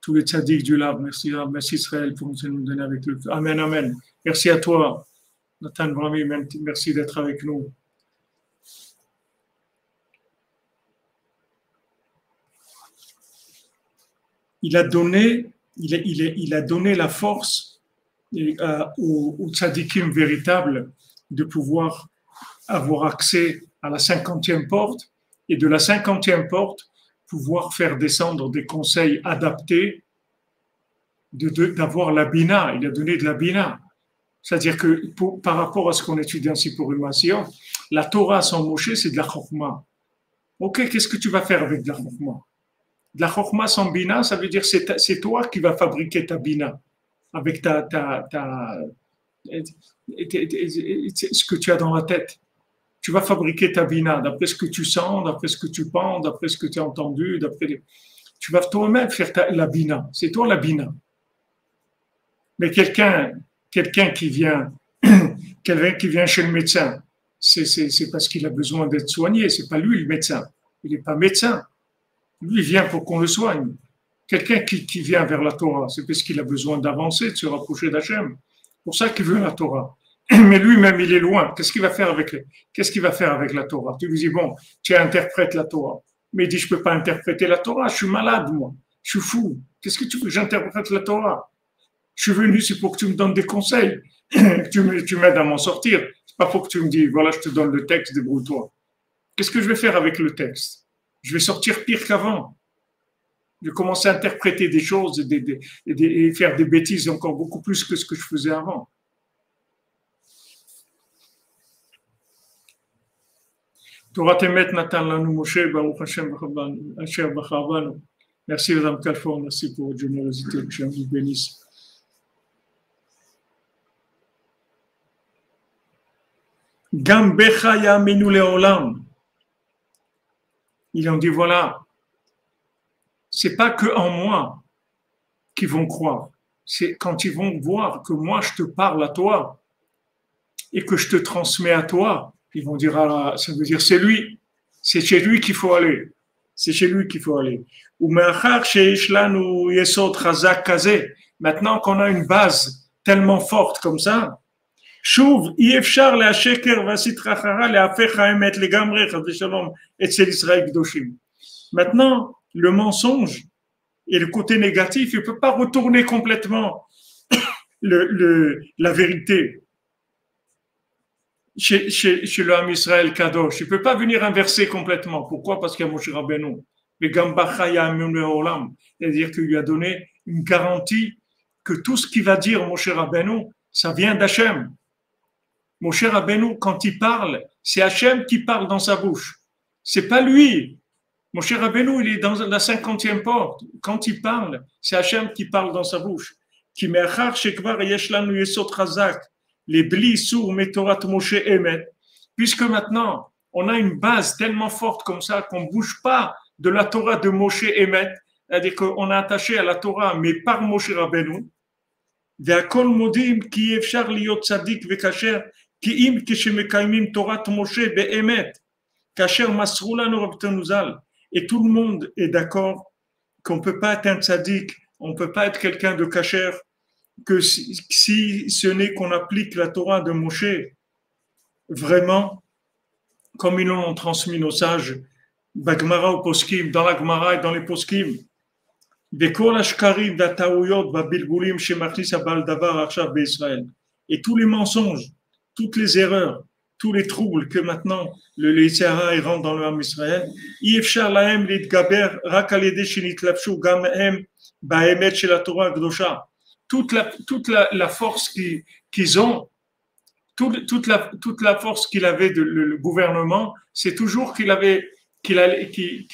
Tous les tzaddiks du Lab, merci Israël pour nous donner avec lui. Amen, amen. Merci à toi, Nathan Brahmi, merci d'être avec nous. Il a donné la force aux tzadikim véritables de pouvoir avoir accès à la 50e porte et de la 50e porte pouvoir faire descendre des conseils adaptés d'avoir la bina. Il a donné de la bina. C'est-à-dire que par rapport à ce qu'on étudie en Sippurim, la Torah sans Moshe, c'est de la chokma. Ok, qu'est-ce que tu vas faire avec de la chokma? De la chokma sans bina, ça veut dire c'est toi qui vas fabriquer ta bina avec ce que tu as dans la tête. Tu vas fabriquer ta bina d'après ce que tu sens, d'après ce que tu penses, d'après ce que tu as entendu, tu vas toi-même faire la bina. C'est toi la bina. Mais quelqu'un qui vient chez le médecin, c'est parce qu'il a besoin d'être soigné, c'est pas lui le médecin. Il n'est pas médecin. Lui, il vient pour qu'on le soigne. Quelqu'un qui vient vers la Torah, c'est parce qu'il a besoin d'avancer, de se rapprocher d'Hachem. C'est pour ça qu'il veut la Torah. Mais lui-même, il est loin. Qu'est-ce qu'il va faire avec la Torah? Tu lui dis, bon, tu interprètes la Torah. Mais il dit, je peux pas interpréter la Torah, je suis malade, moi. Je suis fou. Qu'est-ce que tu veux? J'interprète la Torah. Je suis venu, c'est pour que tu me donnes des conseils. Tu m'aides à m'en sortir. C'est pas pour que tu me dis, voilà, je te donne le texte, débrouille-toi. Qu'est-ce que je vais faire avec le texte? Je vais sortir pire qu'avant. Je vais commencer à interpréter des choses et faire des bêtises encore beaucoup plus que ce que je faisais avant. Torah Temet Natan Lanu Moshe, Baruch Hashem Asher Bachavanu. Merci Madame Calfort, merci pour votre générosité, que Dieu vous bénisse. Gam Becha Yaminu Leolam. Ils ont dit voilà, c'est pas que en moi qu'ils vont croire, c'est quand ils vont voir que moi je te parle à toi et que je te transmets à toi. Ils vont dire, ah, ça veut dire c'est lui, c'est chez lui qu'il faut aller. C'est chez lui qu'il faut aller. Maintenant qu'on a une base tellement forte comme ça, maintenant, le mensonge et le côté négatif, il ne peut pas retourner complètement la vérité. Chez le Ham Israël Kadosh. Il ne peut pas venir inverser complètement. Pourquoi? Parce qu'il y a Moshe Rabbeinu. Mais Gambachaya Olam, c'est-à-dire qu'il lui a donné une garantie que tout ce qu'il va dire Moshe Rabbeinu, ça vient d'Hachem. Moshe Rabbeinu, quand il parle, c'est Hachem qui parle dans sa bouche. C'est pas lui. Moshe Rabbeinu, il est dans la 50e porte. Quand il parle, c'est Hachem qui parle dans sa bouche. Qui me'achar shekvar yesh lanu yesod chazak. Les blis sourds Metorat Moshe Emet, puisque maintenant on a une base tellement forte comme ça qu'on ne bouge pas de la Torah de Moshe Emet, c'est-à-dire qu'on est attaché à la Torah mais par Moshe Rabbeinu. והכל מודים כי אפשר להיות צדיק וכשר כי אם כשמקיימים תורת משה באמת כאשר מסרו לנו רבותינו ז"ל. Et tout le monde est d'accord qu'on ne peut pas être un tzaddik, on ne peut pas être quelqu'un de kasher que si ce n'est qu'on applique la Torah de Moshe vraiment comme ils l'ont transmis nos sages, Bagmara ou Poskim, dans la Gmara et dans les Poskim. Et tous les mensonges, toutes les erreurs, tous les troubles que maintenant le Yitzhara rentre dans le Ham Israël, toute la force qu'ils ont, toute la force qu'il avait le gouvernement, c'est toujours qu'il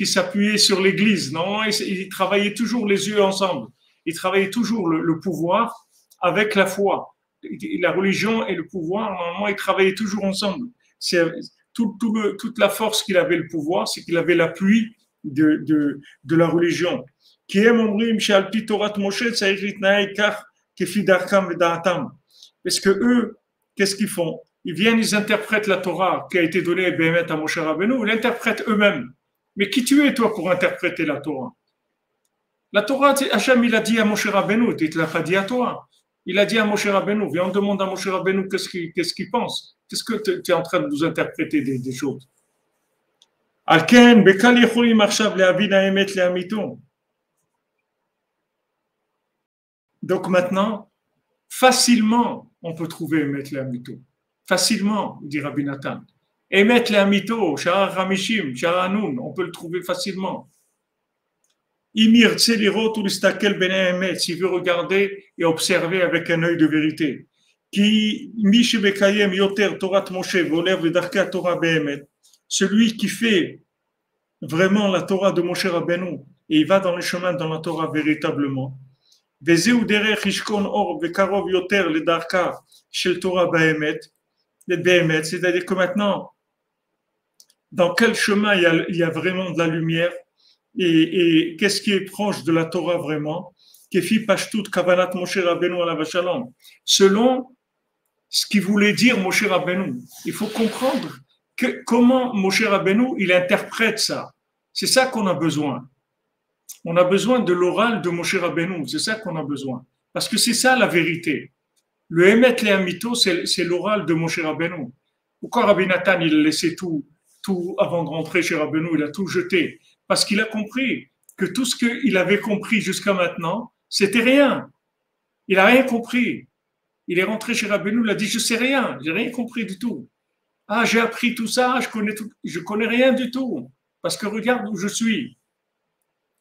s'appuyait sur l'Église. Non, il travaillait toujours les yeux ensemble. Il travaillait toujours le pouvoir avec la foi. La religion et le pouvoir, normalement, ils travaillaient toujours ensemble. Toute la force qu'il avait le pouvoir, c'est qu'il avait l'appui de la religion. Qui est parce que eux, qu'est-ce qu'ils font? Ils viennent, ils interprètent la Torah qui a été donnée à Moshe Rabbeinu, ils l'interprètent eux-mêmes. Mais qui tu es, toi, pour interpréter la Torah? La Torah, Hachem, il a dit à Moshe Rabbeinu, il ne l'a pas dit à toi. Il a dit à Moshe Rabbeinu, viens, on demande à Moshe Rabbeinu qu'est-ce qu'il pense. Qu'est-ce que tu es en train de nous interpréter des choses? Alken, Bekal Yecholim Arshav Le'avina Emet Le'amito. Donc maintenant, Facilement, on peut trouver Emet le Amito. Facilement, dit Rabbi Nathan. Emet le Amito, Shara Ramishim, Shara Anoun, on peut le trouver facilement. Imir Tselirot ou l'Istakel Bene Emet, s'il veut regarder et observer avec un œil de vérité. Qui Mish Bekayem Yoter Torah Moshe, Voler Vedarka Torah Behemet. Celui qui fait vraiment la Torah de Moshe Rabbeinu et il va dans le chemin dans la Torah véritablement. C'est-à-dire que maintenant, dans quel chemin il y a vraiment de la lumière et qu'est-ce qui est proche de la Torah vraiment, selon ce qu'il voulait dire Moshe Rabbeinu. Il faut comprendre comment Moshe Rabbeinu il interprète ça. C'est ça qu'on a besoin. On a besoin de l'oral de Moshe Rabbeinu, c'est ça qu'on a besoin. Parce que c'est ça la vérité. Le Emet le Amito, c'est l'oral de Moshe Rabbeinu. Pourquoi Rabbi Nathan, il a laissé tout avant de rentrer chez Rabbeinu, il a tout jeté? Parce qu'il a compris que tout ce qu'il avait compris jusqu'à maintenant, c'était rien. Il n'a rien compris. Il est rentré chez Rabbeinu, il a dit, je sais rien, j'ai rien compris du tout. Ah, j'ai appris tout ça, je connais rien du tout. Parce que regarde où je suis.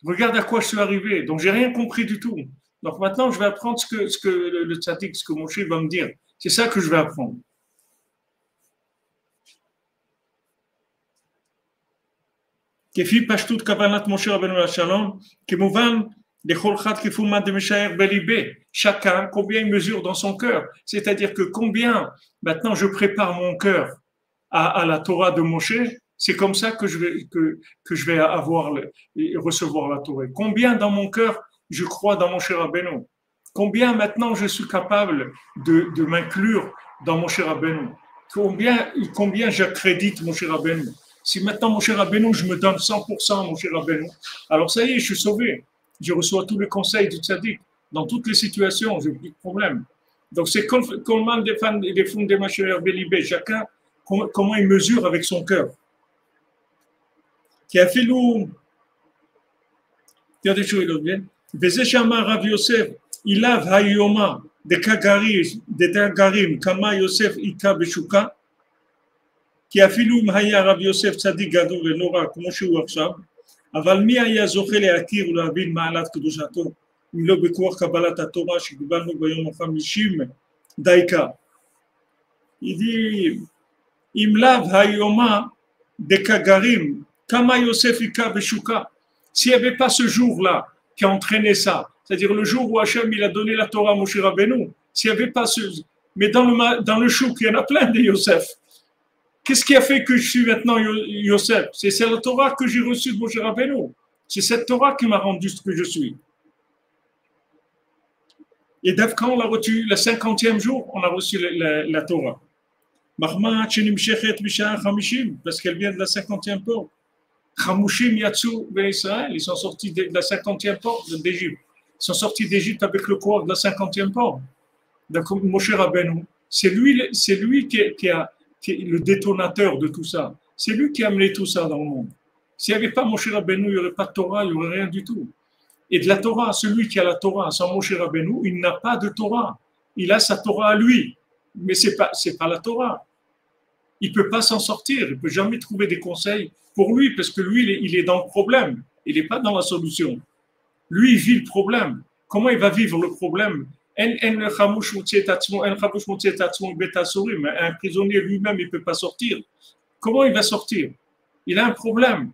Regarde à quoi je suis arrivé. Donc, j'ai rien compris du tout. Donc, maintenant, je vais apprendre ce que le tzaddik, ce que Moshe va me dire. C'est ça que je vais apprendre. Kefi pashtut kavanat Moshe Rabbeinu Shalom, kemuvan lechol chad kefuma de meshaer belibé. Chacun, combien il mesure dans son cœur. C'est-à-dire que combien, maintenant, je prépare mon cœur à la Torah de Moshe, c'est comme ça que je vais recevoir la Torah. Combien dans mon cœur je crois dans Moshe Rabbeinu? Combien maintenant je suis capable de m'inclure dans Moshe Rabbeinu? Combien j'accrédite Moshe Rabbeinu? Si maintenant Moshe Rabbeinu, je me donne 100% à Moshe Rabbeinu, alors ça y est, je suis sauvé. Je reçois tous les conseils du tzaddik. Dans toutes les situations, je n'ai plus de problème. Donc c'est comment des fonds des machères belibé, chacun, comment il mesure avec son cœur. Qui a fait l'eau. Regardez ce qu'il vient. Veze shama Rav Yosef, ilav hayoma de Kagarim, kama Yosef ika beshuka. Qui a fait l'eau Mahaya Rav Yosef tzadik gadol et nora, כמו שהוא עכשיו. אבל מי היה זוכה להכיר ולהבין מעלת קדושתו, אם לא בכוח קבלת התורה שקיבלנו ביום ה-50 דייקה. Il dit, אם לאו hayoma de Kagarim, Kama Yosef Ika Beshuka. S'il n'y avait pas ce jour-là qui a entraîné ça, c'est-à-dire le jour où Hachem il a donné la Torah à Moshe Rabbeinu, s'il n'y avait pas ce... Mais dans le chouk, il y en a plein de Yosef. Qu'est-ce qui a fait que je suis maintenant Yosef? C'est la Torah que j'ai reçue de Moshe Rabbeinu. C'est cette Torah qui m'a rendu ce que je suis. Et quand on l'a reçu, le 50e jour, on a reçu la Torah. Parce qu'elle vient de la 50e porte. Chamushim Yatsu ben Israël, ils sont sortis de la 50e porte d'Égypte. Ils sont sortis d'Égypte avec le corps de la 50e porte. Donc Moshe Rabbeinu, c'est lui qui est le détonateur de tout ça. C'est lui qui a amené tout ça dans le monde. S'il n'y avait pas Moshe Rabbeinu, il n'y aurait pas de Torah, il n'y aurait rien du tout. Et de la Torah, celui qui a la Torah sans Moshe Rabbeinu, il n'a pas de Torah. Il a sa Torah à lui, mais c'est pas la Torah. Il ne peut pas s'en sortir, il ne peut jamais trouver des conseils pour lui, parce que lui, il est dans le problème, il n'est pas dans la solution. Lui, il vit le problème. Comment il va vivre le problème? Un prisonnier lui-même, il ne peut pas sortir. Comment il va sortir? Il a un problème.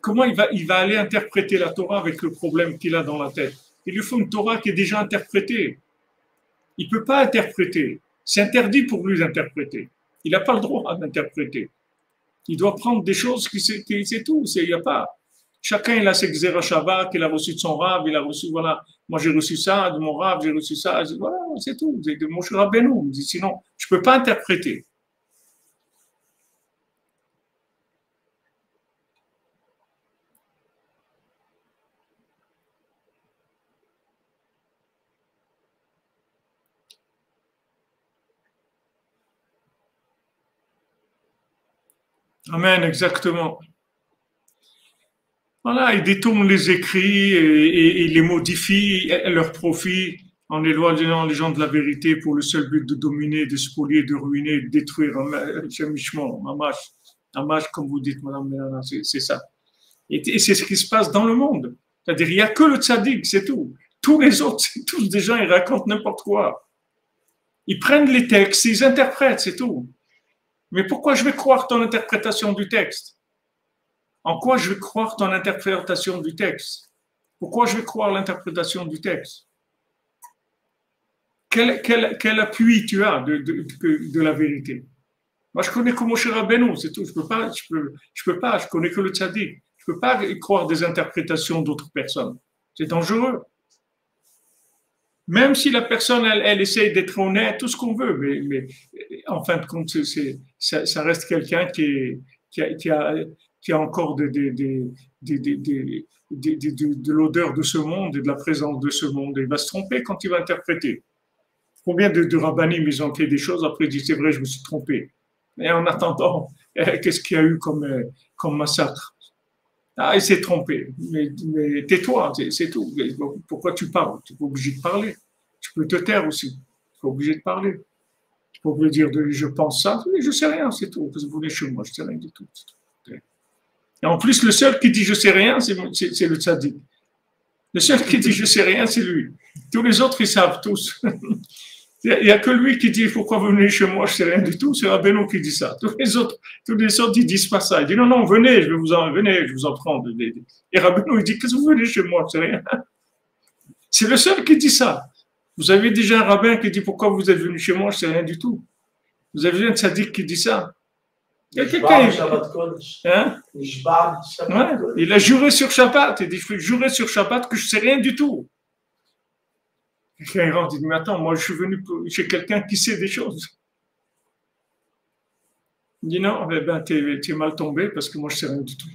Comment il va aller interpréter la Torah avec le problème qu'il a dans la tête? Il lui faut une Torah qui est déjà interprétée. Il ne peut pas interpréter. C'est interdit pour lui d'interpréter. Il n'a pas le droit d'interpréter. Il doit prendre des choses qui c'est tout. Il y a pas. Chacun il a ses Xerashava qu'il a reçu de son rave, il a reçu, voilà, moi j'ai reçu ça de mon rave, j'ai reçu ça, voilà, c'est tout. C'est de Moshe Rabbeinu. Sinon, je ne peux pas interpréter. Amen, exactement. Voilà, ils détournent les écrits et les modifient à leur profit. en éloignant les gens de la vérité pour le seul but de dominer, de spolier, de ruiner, de détruire. Mamash, comme vous dites, madame Mélana, c'est ça. Et c'est ce qui se passe dans le monde. C'est-à-dire, il n'y a que le tzaddik, c'est tout. Tous les autres, c'est tous des gens, ils racontent n'importe quoi. Ils prennent les textes, ils interprètent, c'est tout. Mais pourquoi je vais croire ton interprétation du texte? En quoi je vais croire ton interprétation du texte? Pourquoi je vais croire l'interprétation du texte? Quel appui tu as de la vérité? Moi, je connais que Moshe Rabbeinu, c'est tout. Je peux pas, je connais que le tzaddik. Je peux pas croire des interprétations d'autres personnes. C'est dangereux. Même si la personne, elle essaye d'être honnête, tout ce qu'on veut, mais en fin de compte, ça reste quelqu'un qui a encore de l'odeur de ce monde et de la présence de ce monde. Et il va se tromper quand il va interpréter. Combien de rabbinim, ils ont fait des choses, après ils disent, c'est vrai, je me suis trompé. Et en attendant, qu'est-ce qu'il y a eu comme massacre? Ah, il s'est trompé. Mais tais-toi, c'est tout. Pourquoi tu parles? Tu n'es pas obligé de parler. Tu peux te taire aussi. Tu n'es pas obligé de parler. Tu peux pas dire je pense ça, mais je ne sais rien, c'est tout. Vous venez chez moi, je ne sais rien du tout. Et en plus, le seul qui dit je ne sais rien, c'est le tzaddik. Le seul qui dit je ne sais rien, c'est lui. Tous les autres, ils savent tous. Il n'y a que lui qui dit pourquoi vous venez chez moi, je ne sais rien du tout. C'est Rabbeinu qui dit ça. Tous les autres, ils ne disent pas ça. Ils disent non, venez, je vous en prendre. Et Rabbeinu, il dit qu'est-ce que vous venez chez moi, je ne sais rien. C'est le seul qui dit ça. Vous avez déjà un rabbin qui dit pourquoi vous êtes venu chez moi, je ne sais rien du tout. Vous avez un tzaddik qui dit ça. Il y a quelqu'un. Hein? Ouais, il a juré sur Shabbat. Il dit je vais jurer sur Shabbat que je ne sais rien du tout. Quelqu'un rentre, il dit, mais attends, moi je suis venu chez quelqu'un qui sait des choses. Il dit, non, eh ben, t'es mal tombé parce que moi je sais rien du tout.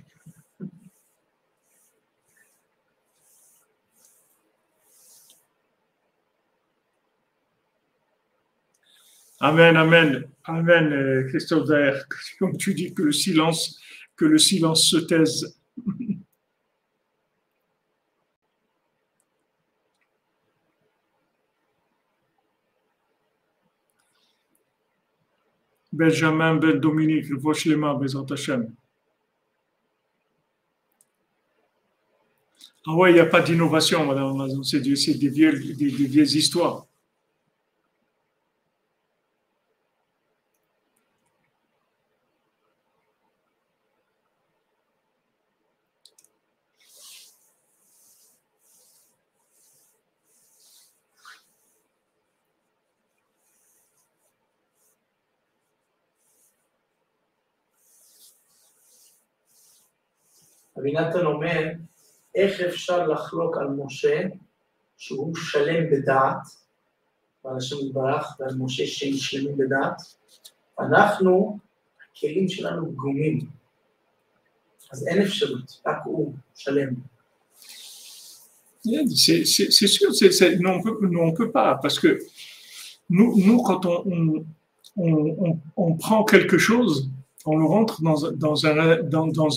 Amen, amen, amen, Christophe Daher. Comme tu dis que le silence se taise. Benjamin Ben Dominique, le Vochlema, Bezant Hashem. Ah ouais, il n'y a pas d'innovation, madame Mazon, c'est des vieilles histoires. רבי נתן אומר, איך אפשר לחלוק על משה שהוא שלם בדעת, ועל השם יתברך, ועל משה שהם שלמים בדעת, אנחנו, הכלים שלנו פגומים, אז אין אפשרות, רק הוא שלם. C'est sûr, non, on ne peut pas, parce que nous quand on prend quelque chose, on le rentre dans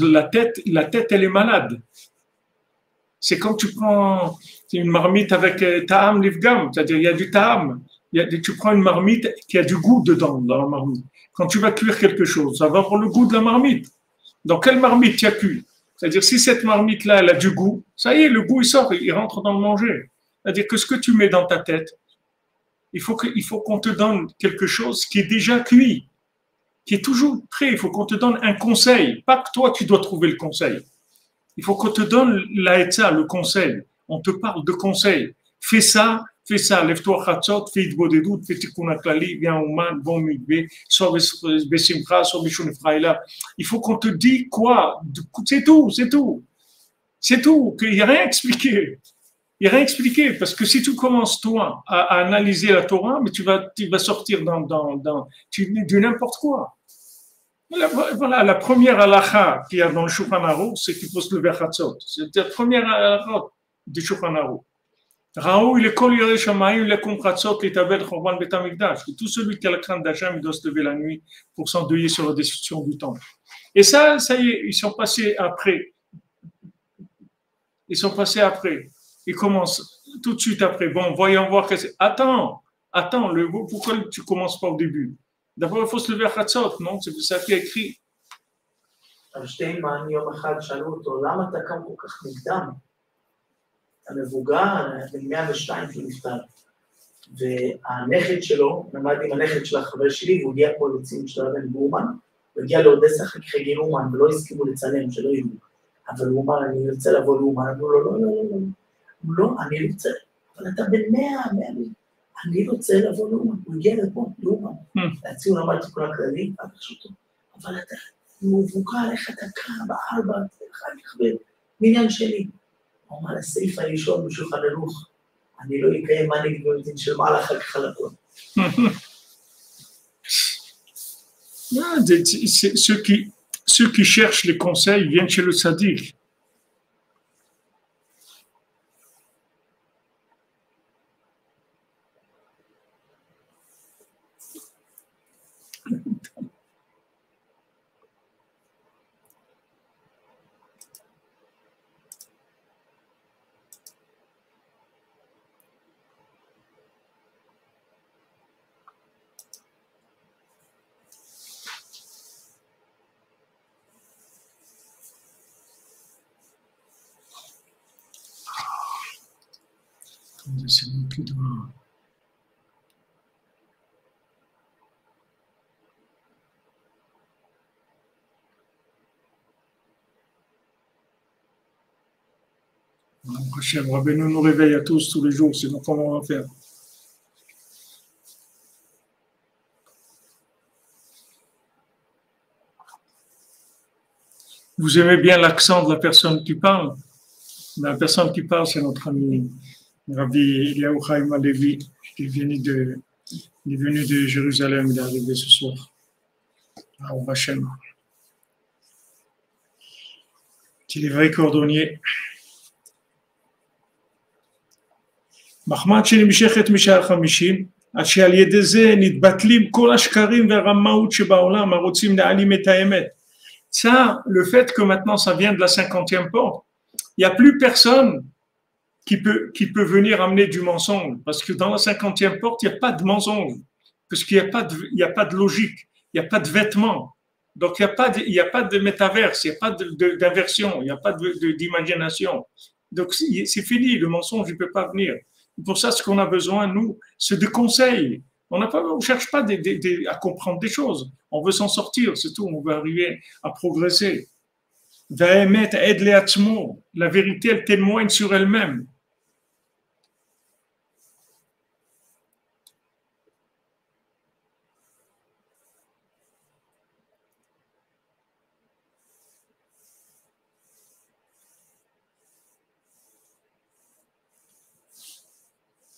la tête elle est malade. C'est comme tu prends une marmite avec ta'am livgam, c'est-à-dire il y a du ta'am, tu prends une marmite qui a du goût dedans, dans la marmite. Quand tu vas cuire quelque chose, ça va avoir le goût de la marmite. Dans quelle marmite tu as cuit? C'est-à-dire si cette marmite-là, elle a du goût, ça y est, le goût il sort, il rentre dans le manger. C'est-à-dire que ce que tu mets dans ta tête, il faut qu'on te donne quelque chose qui est déjà cuit, qui est toujours prêt. Il faut qu'on te donne un conseil. Pas que toi, tu dois trouver le conseil. Il faut qu'on te donne l'aïtza, le conseil. On te parle de conseil. Fais ça, lève-toi chatzot, fais idbodedut, fais tikkun haklali, viens au man, bon mikvé, soit besimcha, soit bishun efraïla. Il faut qu'on te dise quoi? C'est tout. C'est tout, qu'il n'y a rien expliqué. Il n'y a rien expliqué, parce que si tu commences, toi, à analyser la Torah, mais tu vas sortir du n'importe quoi. Voilà, la première halakha qu'il y a dans le Shulchan Aruch, c'est qu'il faut se lever à Chatzot. C'est la première halakha du Shulchan Aruch. Raoul, il est kol yirei shamayim lekum Chatzot litabel chorban bet hamikdash. Tout celui qui a la crainte d'Hachem, il doit se lever la nuit pour s'endeuiller sur la destruction du temple. Et ça y est, ils sont passés après. Ils commencent tout de suite après. Bon, voyons voir. Attends, pourquoi tu ne commences pas au début? D'abord, il faut se lever à Khatsot, non? C'est ça qui est écrit. שטיינמן יום אחד שאלו אותו, למה אתה קם כל כך מוקדם? אתה מבוגר, בן 102 שהוא נפטר. והנכד שלו, למד עם הנכד של החבר שלי, והוא הגיע פה לציון של הרבן גורמן, הוא הגיע לאודסה חגי לאומן, ולא הסכימו לצלם, שלא יהיו. אבל הוא אמר, אני רוצה לבוא לאומן, אמרו לו, לא, אני רוצה, אבל אתה בן 100, אני רוצה לבוא לאומן, הוא הגיע לפה, לאומן. הציון אמר את כל הכללי, אבל אתה מבוגר, איך אתה קם בארבע, אחר כך במניין שלי. הוא אמר, הסעיף הראשון בשולחן ערוך, אני לא אקיים מנהיג במתין של מעלה אחר כך על הכל. Ceux qui cherchent les conseils viennent chez le sadiq. C'est moi qui dois. Hachem, Rabbeinu nous réveille à tous les jours, sinon comment on va faire? Vous aimez bien l'accent de la personne qui parle? La personne qui parle, c'est notre ami Rabbi Eliyahu Chaim Alevi, qui est venu de Jérusalem, il est arrivé ce soir. Au Hachem. C'est les vrais cordonniers. מחמד שנמשכת משער 50, עד שעל ידי זה נתבטלים כל השקרים והרמאות שבעולם הרוצים להעלים את האמת. Ça, le fait que maintenant ça vient de la 50e porte, il n'y a plus personne qui peut venir amener du mensonge, parce que dans la 50e porte, il n'y a pas de mensonge, parce qu'il n'y a pas de logique, il n'y a pas de vêtements, donc il n'y a pas de métaverse, il n'y a pas d'inversion, il n'y a pas d'imagination. Donc c'est fini, le mensonge ne peut pas venir. Pour ça, ce qu'on a besoin, nous, c'est de conseils. On ne cherche pas à comprendre des choses. On veut s'en sortir, c'est tout. On veut arriver à progresser. La vérité, elle témoigne sur elle-même.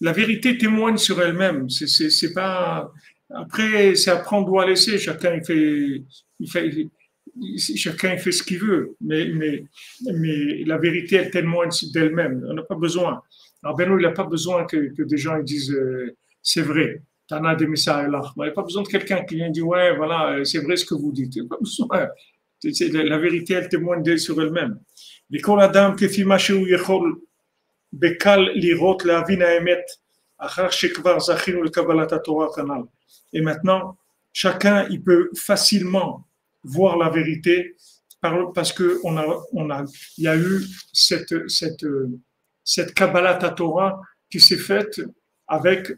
La vérité témoigne sur elle-même. C'est pas. Après, c'est à prendre ou à laisser. Chacun fait ce qu'il veut. Mais la vérité, elle témoigne d'elle-même. On n'a pas besoin. Alors, il n'a pas besoin que des gens disent c'est vrai. T'en as des messages là. Il n'y a pas besoin de quelqu'un qui vient dire ouais, voilà, c'est vrai ce que vous dites. Il n'y a pas besoin. La vérité, elle témoigne sur elle-même. Et quand la dame qui fait marcher où il et maintenant, chacun il peut facilement voir la vérité parce que il y a eu cette Kabbalat Torah qui s'est faite avec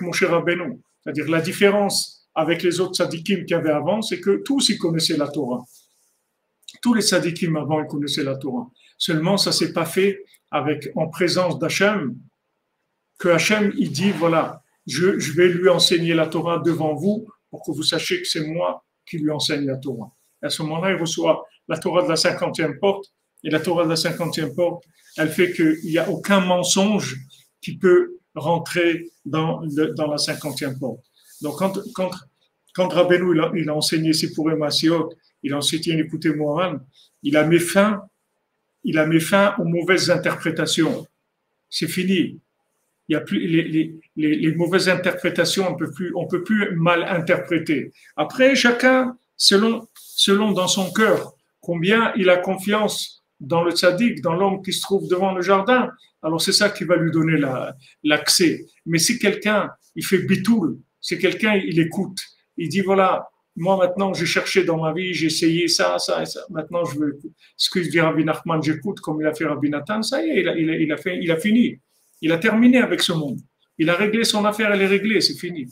Moshe Rabbeinu. C'est-à-dire la différence avec les autres tzadikim qu'il y avait avant, c'est que tous ils connaissaient la Torah. Tous les tzadikim avant ils connaissaient la Torah. Seulement, ça ne s'est pas fait en présence d'Hachem, que Hachem, il dit, voilà, je vais lui enseigner la Torah devant vous pour que vous sachiez que c'est moi qui lui enseigne la Torah. Et à ce moment-là, il reçoit la Torah de la 50e porte, et la Torah de la 50e porte, elle fait qu'il n'y a aucun mensonge qui peut rentrer dans la 50e porte. Donc, quand Rabbeinu, il a enseigné Sipurei Masiot, il a enseigné l'écouter Moharan, il a mis fin aux mauvaises interprétations. C'est fini. Il y a plus les mauvaises interprétations, on peut plus mal interpréter. Après, chacun, selon dans son cœur, combien il a confiance dans le tzaddik, dans l'homme qui se trouve devant le jardin, alors c'est ça qui va lui donner l'accès. Mais si quelqu'un, il fait bitoul, si quelqu'un, il écoute, il dit voilà, moi maintenant j'ai cherché dans ma vie, j'ai essayé ça, ça et ça, maintenant je veux, ce que dit Rabbi Nachman, j'écoute comme il a fait Rabbi Nathan, ça y est, il a fini, il a terminé avec ce monde. Il a réglé son affaire, elle est réglée, c'est fini.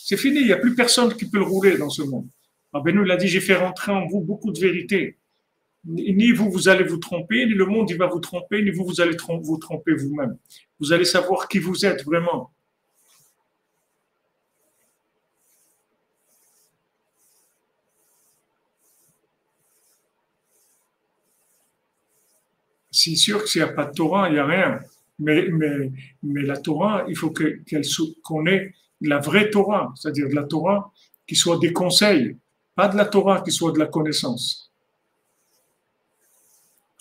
C'est fini, il n'y a plus personne qui peut le rouler dans ce monde. Rabbeinu l'a dit, j'ai fait rentrer en vous beaucoup de vérité. Ni vous, vous allez vous tromper, ni le monde, il va vous tromper, ni vous, vous allez vous tromper vous-même. Vous allez savoir qui vous êtes vraiment. C'est sûr que s'il n'y a pas de Torah, il n'y a rien. Mais la Torah, il faut qu'on ait la vraie Torah, c'est-à-dire de la Torah qui soit des conseils, pas de la Torah qui soit de la connaissance.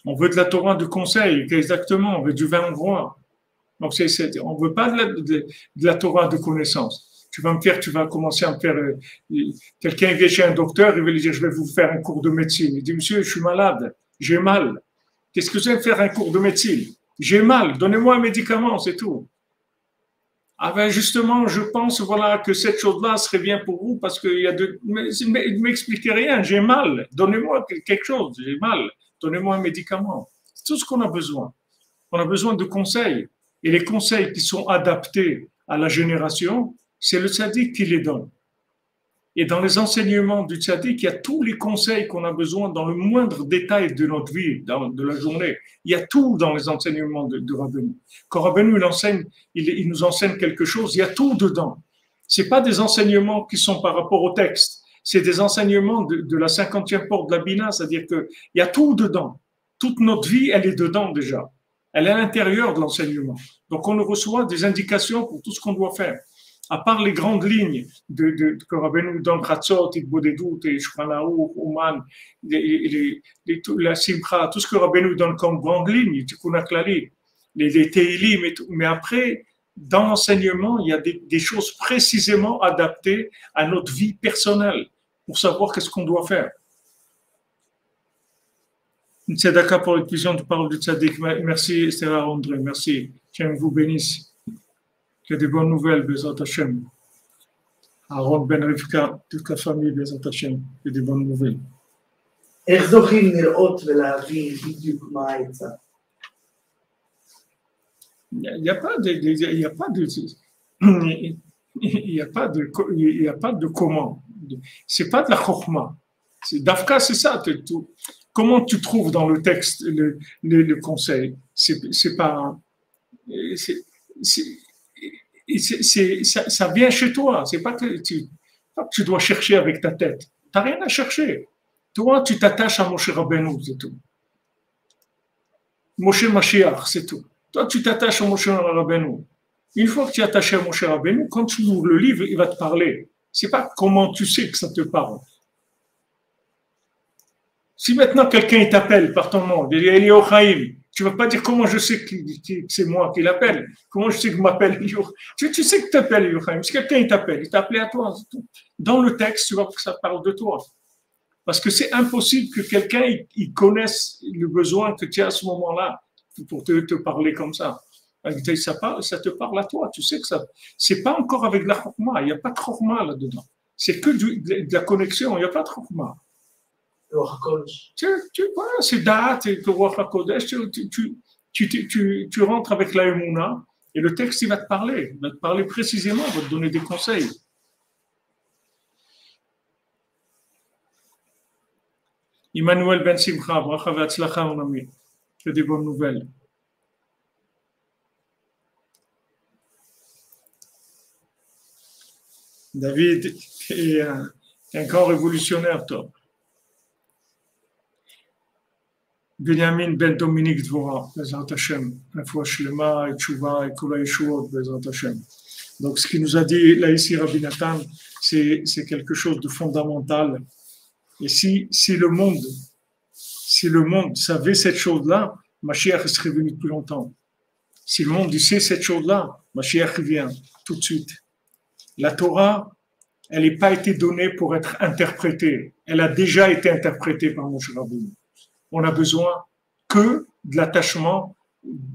On veut de la Torah de conseil, exactement, on veut du vin hongrois. Donc on ne veut pas de la Torah de connaissance. Tu vas commencer à me faire. Quelqu'un vient chez un docteur, il va lui dire je vais vous faire un cours de médecine. Il dit monsieur, je suis malade, j'ai mal. Qu'est-ce que c'est faire un cours de médecine? J'ai mal, donnez-moi un médicament, c'est tout. Ah ben justement, je pense voilà que cette chose-là serait bien pour vous parce qu'il y a mais ne m'expliquez rien, j'ai mal, donnez-moi quelque chose, j'ai mal, donnez-moi un médicament. C'est tout ce qu'on a besoin. On a besoin de conseils. Et les conseils qui sont adaptés à la génération, c'est le tzaddik qui les donne. Et dans les enseignements du tzaddik, il y a tous les conseils qu'on a besoin dans le moindre détail de notre vie, de la journée. Il y a tout dans les enseignements de Rabbeinu. Quand Rabbeinu il nous enseigne quelque chose, il y a tout dedans. C'est pas des enseignements qui sont par rapport au texte. C'est des enseignements de la 50e porte de la Bina, c'est-à-dire qu'il y a tout dedans. Toute notre vie, elle est dedans déjà. Elle est à l'intérieur de l'enseignement. Donc on reçoit des indications pour tout ce qu'on doit faire. À part les grandes lignes que Rabbeinu nous donne, Chatzot, Itbodedut, Shulchan Aruch, Uman, la Simcha, tout ce que Rabbeinu nous donne comme grandes lignes, Tikkun HaKlali, les Teilim et tout. Mais après, dans l'enseignement, il y a des choses précisément adaptées à notre vie personnelle pour savoir qu'est-ce qu'on doit faire. Une tzedaka pour l'éclosion de parole du tzaddik. Merci Esther André, merci. Tiens, vous bénisse. Il y a des bonnes nouvelles, Bezat Hashem. Aaron Ben Rivka, toute la famille, Bezat Hashem. Il y a des bonnes nouvelles. איך זוכים לראות ולהבין בדיוק מה העצה? Il n'y a pas de comment. C'est pas de la chokhma. Dafka, c'est ça. Comment tu trouves dans le texte le conseil? C'est pas. Ça vient chez toi. C'est pas que tu dois chercher avec ta tête. Tu n'as rien à chercher. Toi, tu t'attaches à Moshe Rabbeinu, c'est tout. Moshe Mashiach, c'est tout. Toi, tu t'attaches à Moshe Rabbeinu. Une fois que tu es attaché à Moshe Rabbeinu, quand tu ouvres le livre, il va te parler. C'est pas comment tu sais que ça te parle. Si maintenant quelqu'un t'appelle par ton nom, il dit Elio Chaim, tu ne vas pas dire comment je sais que c'est moi qui l'appelle. Comment je sais que je m'appelle Elio. Tu sais que tu t'appelles Elio Chaim. Si quelqu'un t'appelle, il t'a appelé à toi. Dans le texte, tu vois que ça parle de toi. Parce que c'est impossible que quelqu'un il connaisse le besoin que tu as à ce moment-là pour te parler comme ça. Ça te parle à toi. Tu sais que ça. C'est pas encore avec de la chokma. Il n'y a pas de chokma là-dedans. C'est que de la connexion. Il n'y a pas de chokma. C'est date et Ruach HaKodesh. Tu rentres avec la Emouna et le texte il va te parler. Il va te parler précisément. Il va te donner des conseils. Emmanuel Ben Simcha, bracha ve'atzlacha mon ami. Que des bonnes nouvelles. David est un grand révolutionnaire, toi. Benjamin Ben Dominique Dvora, Bezrat Hashem, Refoua Shlema et Tshuva et Kula Yeshuot, Bezrat Hashem. Donc, ce qu'il nous a dit là ici, Rabbi Nathan, c'est quelque chose de fondamental. Et si le monde savait cette chose-là, Mashiach serait venu depuis longtemps. Si le monde sait cette chose-là, Mashiach vient tout de suite. La Torah, elle n'a pas été donnée pour être interprétée. Elle a déjà été interprétée par Moshe Rabbeinu. On a besoin que de l'attachement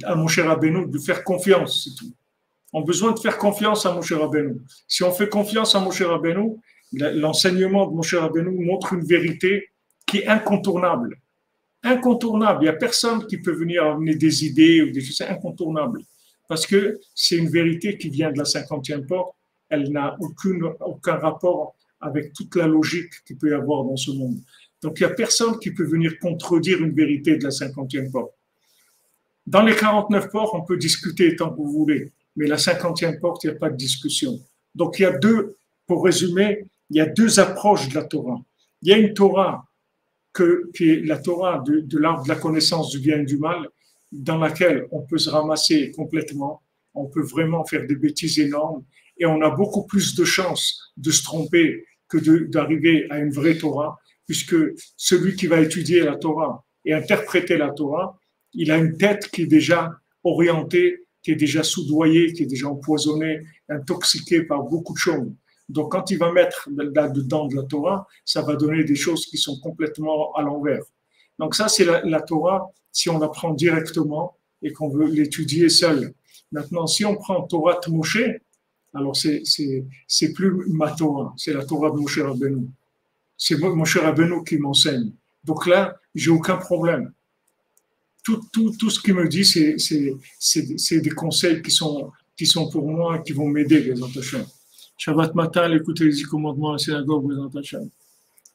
à Moshe Rabbeinu, de faire confiance, c'est tout. On a besoin de faire confiance à Moshe Rabbeinu. Si on fait confiance à Moshe Rabbeinu, l'enseignement de Moshe Rabbeinu montre une vérité qui est incontournable. Incontournable. Il n'y a personne qui peut venir amener des idées ou des choses. C'est incontournable. Parce que c'est une vérité qui vient de la 50e porte. Elle n'a aucun rapport avec toute la logique qu'il peut y avoir dans ce monde. Donc, il n'y a personne qui peut venir contredire une vérité de la 50e porte. Dans les 49 portes, on peut discuter tant que vous voulez. Mais la 50e porte, il n'y a pas de discussion. Donc, il y a deux, pour résumer, il y a deux approches de la Torah. Il y a une Torah qui est la Torah de l'arbre de la connaissance du bien et du mal, dans laquelle on peut se ramasser complètement, on peut vraiment faire des bêtises énormes, et on a beaucoup plus de chances de se tromper que d'arriver à une vraie Torah, puisque celui qui va étudier la Torah et interpréter la Torah, il a une tête qui est déjà orientée, qui est déjà soudoyée, qui est déjà empoisonnée, intoxiquée par beaucoup de choses. Donc, quand il va mettre là-dedans de la Torah, ça va donner des choses qui sont complètement à l'envers. Donc, ça, c'est la Torah, si on la prend directement et qu'on veut l'étudier seul. Maintenant, si on prend Torah de Moshe, alors c'est plus ma Torah, c'est la Torah de Moshe Rabbeinu. C'est Moshe Rabbeinu qui m'enseigne. Donc là, j'ai aucun problème. Tout ce qu'il me dit, c'est des conseils qui sont pour moi, qui vont m'aider, les Antachim. Shabbat matin, écoutez les commandements à la synagogue, les Antachim.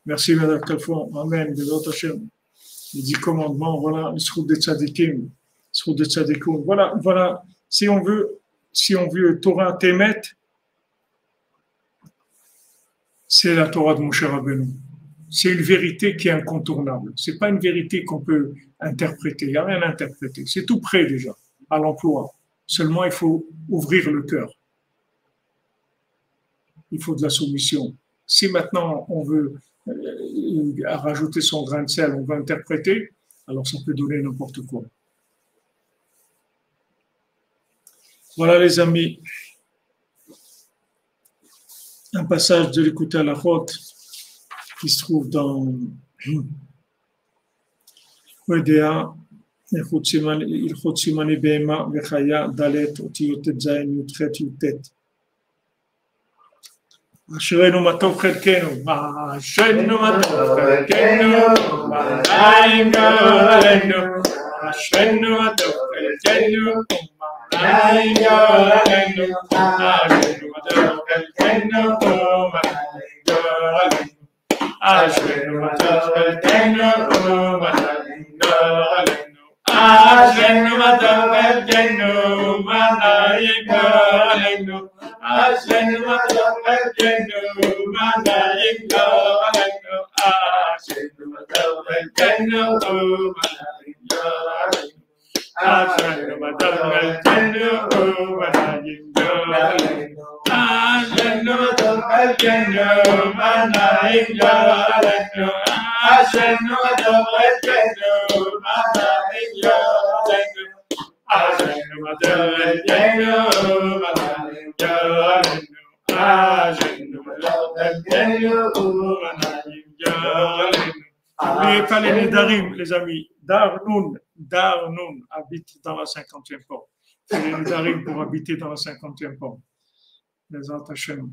Merci, Madame Kalfon. Amen, les Antachim. Les 10 commandements, voilà, le Srout de Tzadikim, Srout de Tzadikoum. Voilà. Si on veut Torah Temet, c'est la Torah de Moshe Rabbeinu. C'est une vérité qui est incontournable. C'est pas une vérité qu'on peut interpréter. Il n'y a rien à interpréter. C'est tout prêt déjà, à l'emploi. Seulement, il faut ouvrir le cœur. Il faut de la soumission. Si maintenant on veut rajouter son grain de sel, on veut interpréter, alors ça peut donner n'importe quoi. Voilà les amis, un passage de l'écoute à la faute qui se trouve dans Wedea, Ilchot Simani Behema Vechaya Dalet Otiyot Zayin Yutchet Yutet. אשרינו מה טוב חלקנו, אשרינו מה טוב חלקנו, מלאים גורלנו, אשרינו מה טוב חלקנו, מלאים גורלנו, אשרינו מה טוב חלקנו, מלאים גורלנו, אשרינו מה טוב חלקנו, מלאים גורלנו, אשרינו מה טוב חלקנו, מלאים גורלנו, אשרינו מה טוב חלקנו, מלאים גורלנו, אשרינו מה טוב חלקנו, מלאים גורלנו, אשרינו מה טוב חלקנו, מלאים גורלנו, אשרינו מה טוב חלקנו, מלאים גורלנו, אשרינו מה טוב חלקנו, מלאים גורלנו, אשרינו מה טוב חלקנו, מלאים גורלנו, אשרינו מה טוב חלקנו, מלאים גורלנו. N'oubliez pas les Nédarim, les amis. Darnoun habite dans la 50e porte. Les Nédarim pour habiter dans la 50e porte. Les Antachem.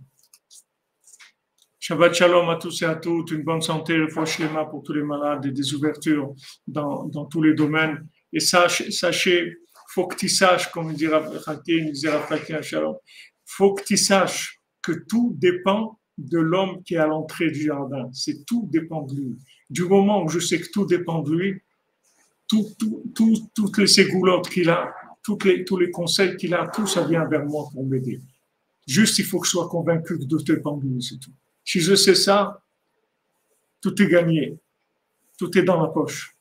Shabbat Shalom à tous et à toutes. Une bonne santé, le Shlema pour tous les malades et des ouvertures dans tous les domaines. Et sachez, faut que tu saches, comme dit Khatin, faut que tu saches que tout dépend de l'homme qui est à l'entrée du jardin. C'est tout dépend de lui. Du moment où je sais que tout dépend de lui, toutes les ségoulottes qu'il a, tous les conseils qu'il a, tout ça vient vers moi pour m'aider. Juste, il faut que je sois convaincu que tout dépend de lui, c'est tout. Si je sais ça, tout est gagné. Tout est dans la poche.